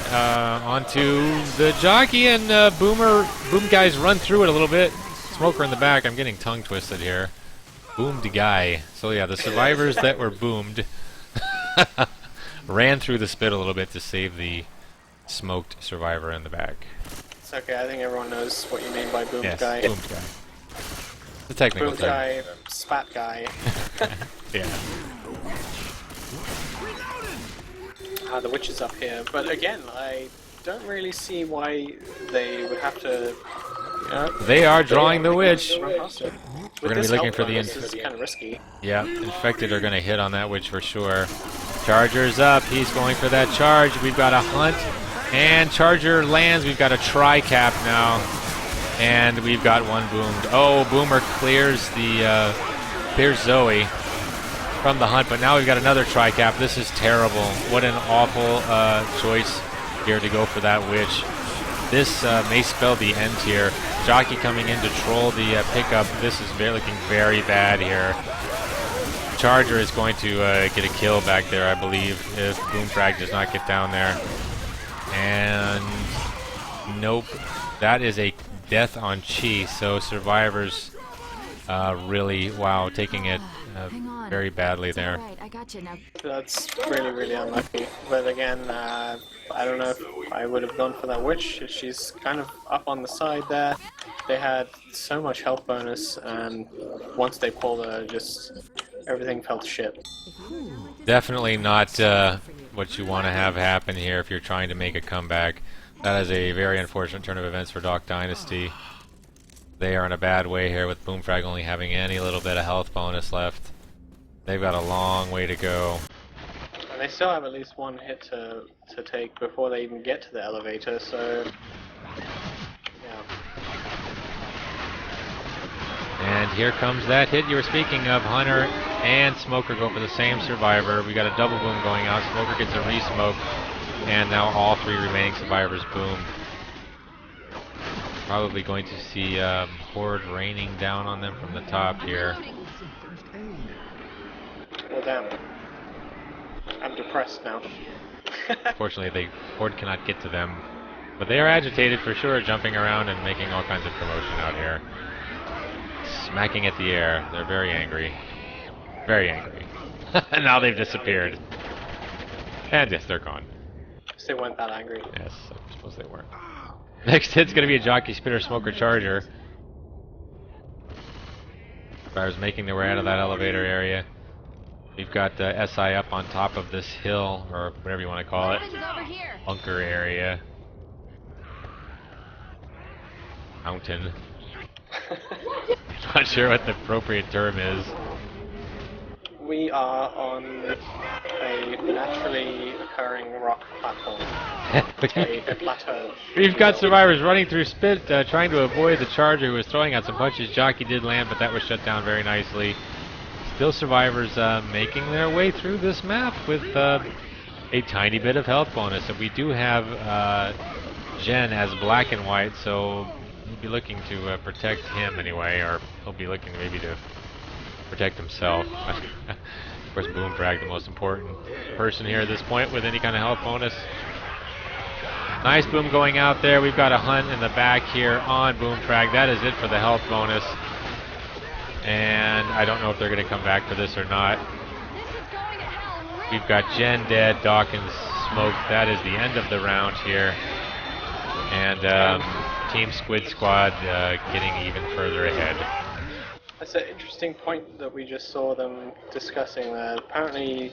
Speaker 2: onto the jockey, and boom guys run through it a little bit. Smoker in the back. I'm getting tongue twisted here. Boomed guy. So yeah, the survivors that were boomed ran through the spit a little bit to save the smoked survivor in the back.
Speaker 1: It's okay, I think everyone knows what you mean by boomed guy.
Speaker 2: Boomed guy. The technical
Speaker 1: Boomed
Speaker 2: term.
Speaker 1: guy, spat guy.
Speaker 2: Yeah.
Speaker 1: The witch is up here, but again, I don't really see why they would have to.
Speaker 2: They are drawing the witch.
Speaker 1: We're
Speaker 2: going to be looking for the
Speaker 1: This is kind of risky.
Speaker 2: Yeah, infected are going to hit on that witch for sure. Charger's up. He's going for that charge. We've got a hunt, and Charger lands. We've got a tri-cap now, and we've got one boomed. Oh, Boomer clears Zoe from the hunt, but now we've got another tri-cap. This is terrible. What an awful choice here to go for that witch. This may spell the end here. Jockey coming in to troll the pickup. This is looking very bad here. Charger is going to get a kill back there, I believe, if Boomfrag does not get down there. And nope, that is a death on Chi. So survivors really, wow, taking it very badly there.
Speaker 4: Right, I got you now.
Speaker 1: That's really, really unlucky. But again, I don't know if I would have gone for that witch. She's kind of up on the side there. They had so much health bonus, and once they pulled her, just everything fell to shit.
Speaker 2: Definitely not what you want to have happen here if you're trying to make a comeback. That is a very unfortunate turn of events for Dawk Dynasty. They are in a bad way here with Boomfrag only having any little bit of health bonus left. They've got a long way to go.
Speaker 1: And they still have at least one hit to take before they even get to the elevator, so yeah.
Speaker 2: And here comes that hit you were speaking of. Hunter and Smoker go for the same survivor. We got a double boom going out. Smoker gets a re-smoke, and now all 3 remaining survivors boom. Probably going to see Horde raining down on them from the top here.
Speaker 1: Well, damn. I'm depressed now.
Speaker 2: Fortunately, Horde cannot get to them. But they are agitated for sure, jumping around and making all kinds of commotion out here. Smacking at the air. They're very angry. Very angry. And now they've disappeared. And yes, they're gone.
Speaker 1: They weren't that angry.
Speaker 2: Yes, I suppose they weren't. Next hit's going to be a Jockey, Spitter, Smoker, Charger. Survivors making their way out of that elevator area. We've got SI up on top of this hill, or whatever you want to call it. Bunker area. Mountain. Not sure what the appropriate term is.
Speaker 1: We are on a naturally occurring rock platform. a plateau.
Speaker 2: We've got survivors running through spit, trying to avoid the Charger who was throwing out some punches. Jockey did land, but that was shut down very nicely. Still survivors making their way through this map with a tiny bit of health bonus. And we do have Jen as black and white, so we'll be looking to protect him anyway, or he'll be looking maybe to protect himself. Of course, Boomfrag, the most important person here at this point with any kind of health bonus. Nice boom going out there. We've got a hunt in the back here on Boomfrag. That is it for the health bonus. And I don't know if they're going to come back for this or not. We've got Jen dead, Dawkins smoked. That is the end of the round here. And Team Squid Squad getting even further ahead.
Speaker 1: That's an interesting point that we just saw them discussing there. Apparently,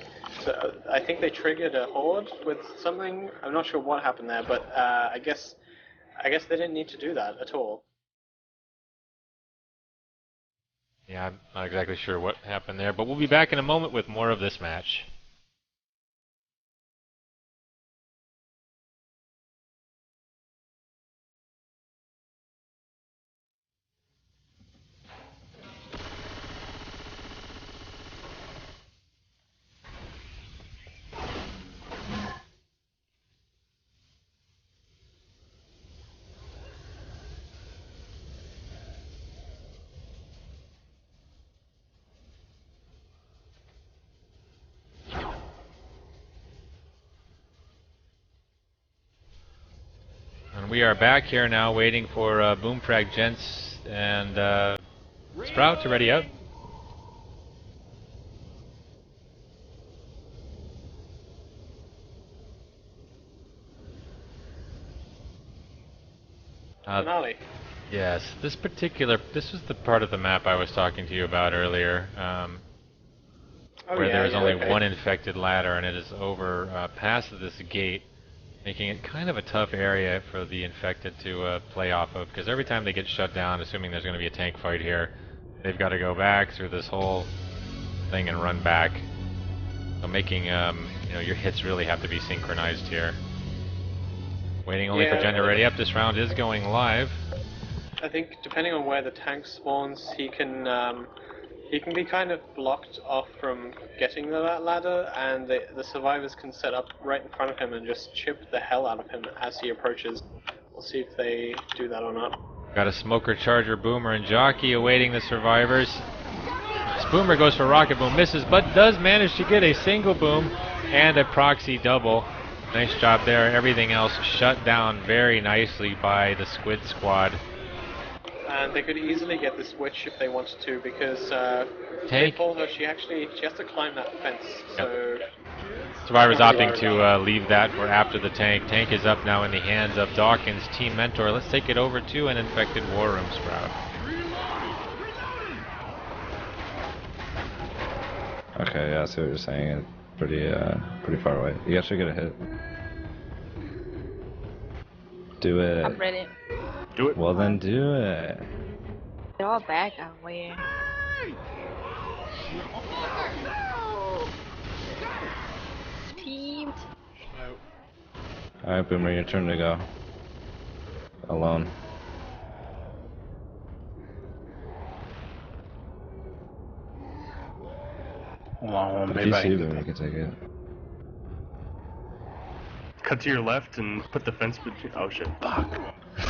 Speaker 1: I think they triggered a horde with something. I'm not sure what happened there, but I guess they didn't need to do that at all.
Speaker 2: Yeah, I'm not exactly sure what happened there, but we'll be back in a moment with more of this match. And we are back here now waiting for Boomfrag Gents and Sprout to ready up.
Speaker 1: Finale.
Speaker 2: Yes, this was the part of the map I was talking to you about earlier, where there's only one infected ladder and it is over past this gate, making it kind of a tough area for the infected to play off of, because every time they get shut down, assuming there's going to be a tank fight here, they've got to go back through this whole thing and run back. So making your hits really have to be synchronized here. Waiting only for Jen to ready up. This round is going live.
Speaker 1: I think depending on where the tank spawns, he can be kind of blocked off from getting to that ladder, and the survivors can set up right in front of him and just chip the hell out of him as he approaches. We'll see if they do that or not.
Speaker 2: Got a Smoker, Charger, Boomer, and Jockey awaiting the survivors. This Boomer goes for Rocket Boom, misses, but does manage to get a single boom and a proxy double. Nice job there. Everything else shut down very nicely by the Squid Squad.
Speaker 1: And they could easily get the switch if they wanted to, because they told her she has to climb that fence. So
Speaker 2: Survivor's opting to leave that for after the tank. Tank is up now in the hands of Dawkins, team mentor. Let's take it over to an infected War Room Sprout.
Speaker 3: Okay, yeah, I see what you're saying. Pretty far away. You actually get a hit. Do it.
Speaker 5: I'm ready.
Speaker 6: Do it.
Speaker 3: Well then do it.
Speaker 5: They're all back on way. Team.
Speaker 3: Alright, Boomer, your turn to go. Alone.
Speaker 9: Well,
Speaker 3: If
Speaker 9: maybe
Speaker 3: you see them, you can take it.
Speaker 9: cut to your left and put the fence between. Oh shit! Fuck.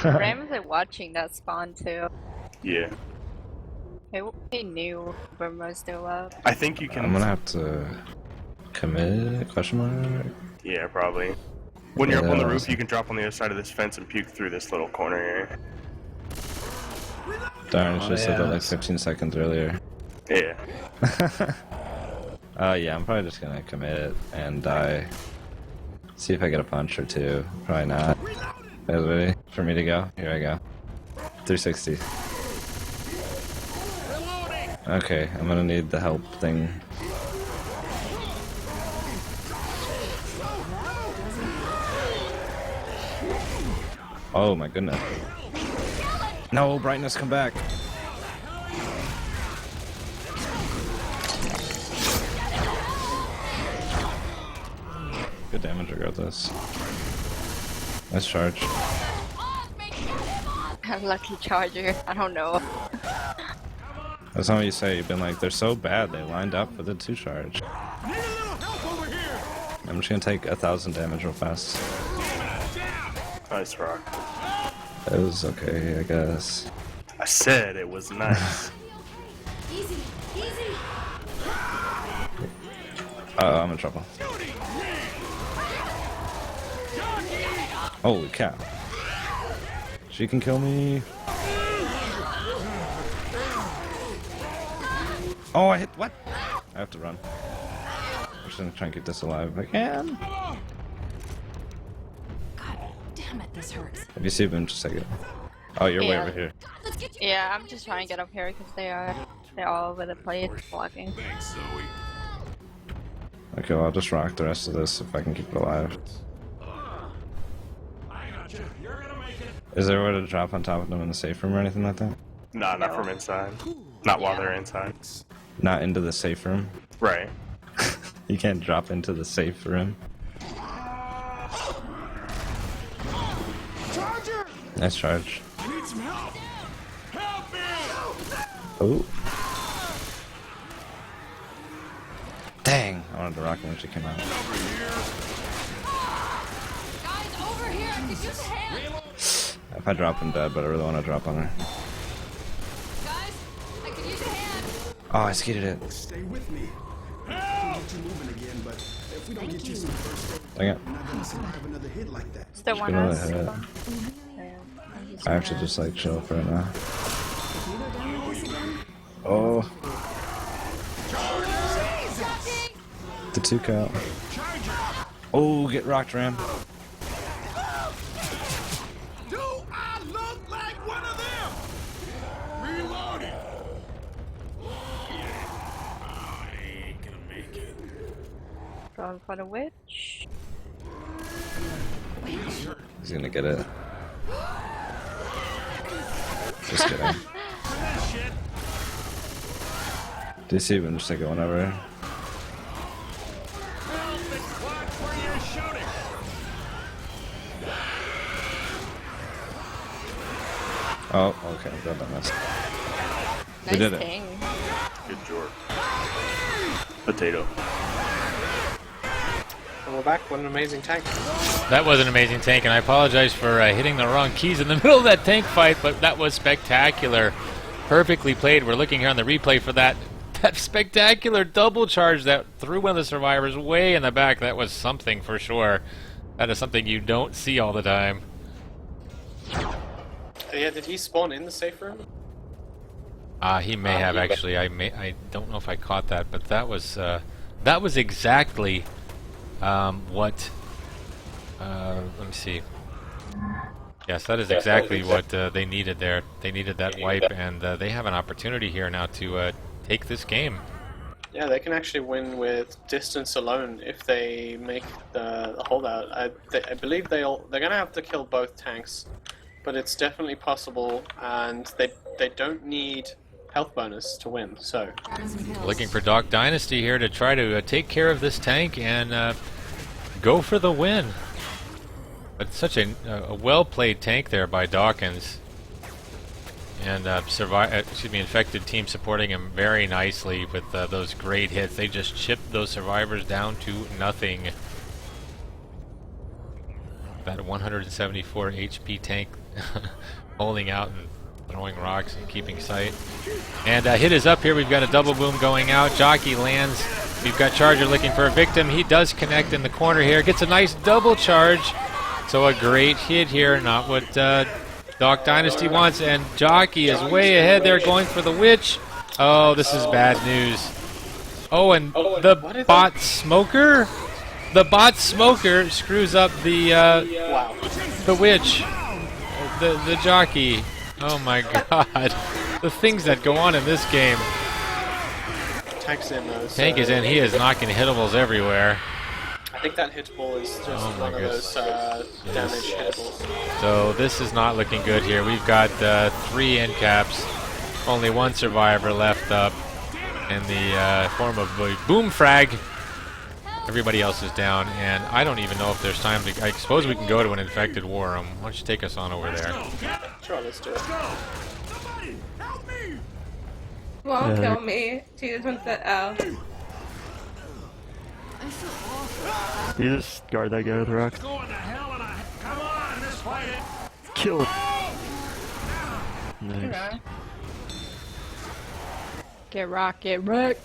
Speaker 5: Rams are watching that spawn too.
Speaker 9: Yeah.
Speaker 5: He knew Burma still up.
Speaker 9: I think you can.
Speaker 3: I'm gonna have to commit? Question mark?
Speaker 9: Yeah, probably. When you're up on the roof, you can drop on the other side of this fence and puke through this little corner here.
Speaker 3: Darn, I should have said that like 15 seconds earlier.
Speaker 9: Yeah.
Speaker 3: Yeah, I'm probably just gonna commit and die. See if I get a punch or two. Probably not. You guys ready for me to go? Here I go. 360. Okay, I'm gonna need the help thing. Oh my goodness. No, brightness, come back. Good damage regardless. Nice charge.
Speaker 5: Lucky Charger. I don't know.
Speaker 3: That's not what you say. You've been like, they're so bad. They lined up for the 2 charge. I'm just gonna take 1,000 damage real fast.
Speaker 9: Nice rock.
Speaker 3: That was okay, I guess.
Speaker 9: I said it was nice.
Speaker 4: Easy, easy.
Speaker 3: I'm in trouble. Holy cow. She can kill me. Oh, I hit. What? I have to run. I'm just gonna try and keep this alive if I can.
Speaker 4: Damn it, this hurts.
Speaker 3: If you see them, just take it. Oh, you're way
Speaker 5: Yeah.
Speaker 3: over here.
Speaker 4: Let's get you.
Speaker 5: Yeah, I'm just trying to get up here because they're all over the place blocking.
Speaker 8: Thanks, Zoe.
Speaker 3: Okay, well, I'll just rock the rest of this if I can keep it alive.
Speaker 8: I got you. You're gonna make it.
Speaker 3: Is there a way to drop on top of them in the safe room or anything like that?
Speaker 9: Nah, not from inside. Not while they're inside.
Speaker 3: Not into the safe room?
Speaker 9: Right.
Speaker 3: You can't drop into the safe room.
Speaker 8: Charger!
Speaker 3: Nice charge.
Speaker 8: I need some help. Help me!
Speaker 3: Oh. Dang, I wanted to rock him when she came out.
Speaker 8: Over here.
Speaker 4: Guys, over here. I could use a hand.
Speaker 3: If I drop him dead, but I really want to drop on her.
Speaker 4: Guys, I could use a hand.
Speaker 3: Oh, I skated it.
Speaker 8: Stay with me. I'll get you moving again, but if we don't get you some first aid,
Speaker 3: Dang it.
Speaker 8: you're not gonna survive another hit like that.
Speaker 5: Still one
Speaker 3: gonna
Speaker 5: us.
Speaker 3: hit it. I have to just like chill for it now. Oh. The 2 count. Oh, get rocked, Ram.
Speaker 8: Do I look like one of them? Reloading. I ain't gonna make it.
Speaker 5: Going for the witch.
Speaker 3: He's gonna get it. Just kidding. DC him, just take it whenever. Oh, okay, I'm glad I missed.
Speaker 5: Nice
Speaker 3: We did it.
Speaker 5: thing.
Speaker 9: Good job. Potato.
Speaker 1: And we're back. What an amazing tank.
Speaker 2: That was an amazing tank, and I apologize for hitting the wrong keys in the middle of that tank fight, but that was spectacular. Perfectly played. We're looking here on the replay for that spectacular double charge that threw one of the survivors way in the back. That was something for sure. That is something you don't see all the time.
Speaker 1: Yeah, did he spawn in the safe room?
Speaker 2: He may have actually. I don't know if I caught that, but that was exactly what. Let me see. Yes, that is exactly what they needed there. They needed that wipe, and they have an opportunity here now to take this game.
Speaker 1: Yeah, they can actually win with distance alone if they make the holdout. I believe they're gonna have to kill both tanks, but it's definitely possible, and they don't need health bonus to win. So
Speaker 2: Looking for Dawk Dynasty here to try to take care of this tank and go for the win. But such a well-played tank there by Dawkins, and infected team supporting him very nicely with those great hits. They just chipped those survivors down to nothing. That 174 HP tank holding out and throwing rocks and keeping sight. And hit is up here. We've got a double boom going out. Jockey lands. We've got Charger looking for a victim. He does connect in the corner here. Gets a nice double charge. So a great hit here. Not what Dawk Dynasty wants. And Jockey is way ahead there going for the witch. Oh, this is bad news. Oh, and the bot smoker? The bot smoker screws up the witch. The jockey. Oh my god. The things that go on in this game.
Speaker 1: tank's in though. So
Speaker 2: Tank is in. He is knocking hittables everywhere.
Speaker 1: I think that hit ball is just one of those damage hittables.
Speaker 2: So this is not looking good here. We've got 3 end caps. Only 1 survivor left up in the form of a boom frag. Everybody else is down, and I don't even know if there's time to... I suppose we can go to an infected war room. Why don't you take us on over there?
Speaker 1: Sure, let's do it.
Speaker 7: Won't kill me. She just wants to L.
Speaker 6: You just guard that guy with the rock. Kill him. Nice.
Speaker 5: Get rock, get wrecked.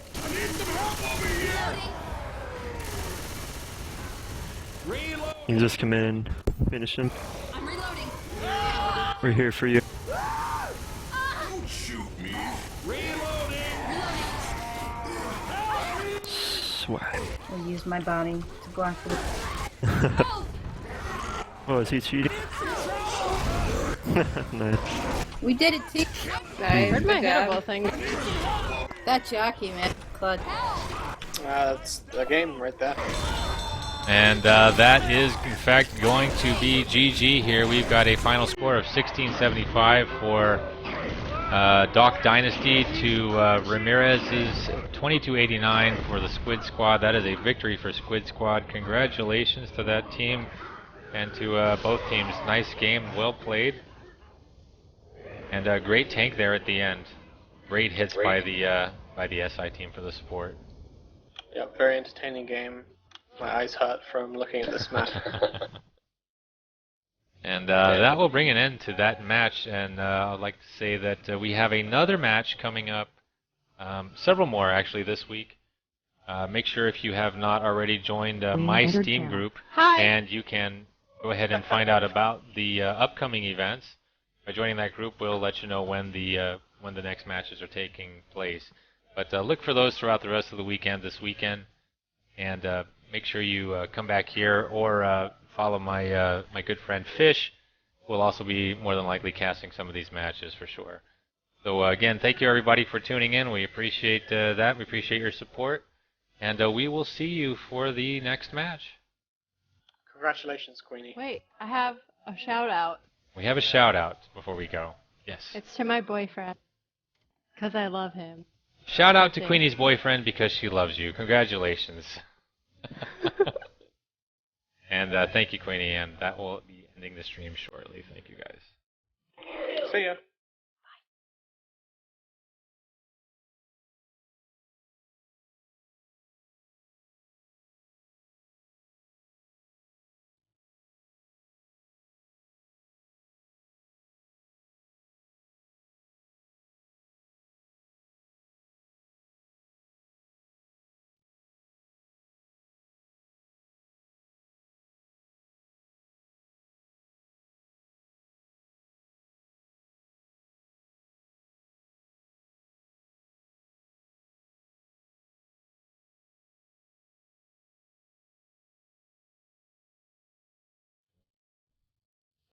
Speaker 6: You can just come in and finish him.
Speaker 4: I'm reloading.
Speaker 6: We're here for you.
Speaker 8: Don't shoot me.
Speaker 6: Swag.
Speaker 7: I'll use my bounty to go after the...
Speaker 6: Oh, is he cheating? Nice.
Speaker 10: We did it too.
Speaker 7: Nice.
Speaker 4: Where'd my
Speaker 7: Good job.
Speaker 4: hittable thing?
Speaker 10: That jockey, man. Clutch.
Speaker 1: That's the game right there.
Speaker 2: And that is, in fact, going to be GG here. We've got a final score of 1675 for Dawk Dynasty to Ramirez's 2289 for the Squid Squad. That is a victory for Squid Squad. Congratulations to that team and to both teams. Nice game, well played. And a great tank there at the end. Great hits by the SI team for the support.
Speaker 1: Yeah, very entertaining game. My eyes hurt from looking at this map.
Speaker 2: And that will bring an end to that match. And I'd like to say that we have another match coming up, several more actually this week. Make sure if you have not already joined my Steam group, and you can go ahead and find out about the upcoming events. By joining that group, we'll let you know when the next matches are taking place. But look for those throughout the rest of the weekend this weekend, and make sure you come back here or follow my my good friend Fish, who will also be more than likely casting some of these matches for sure. So again, thank you everybody for tuning in. We appreciate that. We appreciate your support, and we will see you for the next match.
Speaker 1: Congratulations, Queenie.
Speaker 4: Wait, I have a shout out.
Speaker 2: We have a shout out before we go. Yes.
Speaker 4: It's to my boyfriend. Because I love him.
Speaker 2: Shout out to Queenie's boyfriend because she loves you. Congratulations. And thank you, Queenie, and that will be ending the stream shortly. Thank you, guys.
Speaker 1: See ya.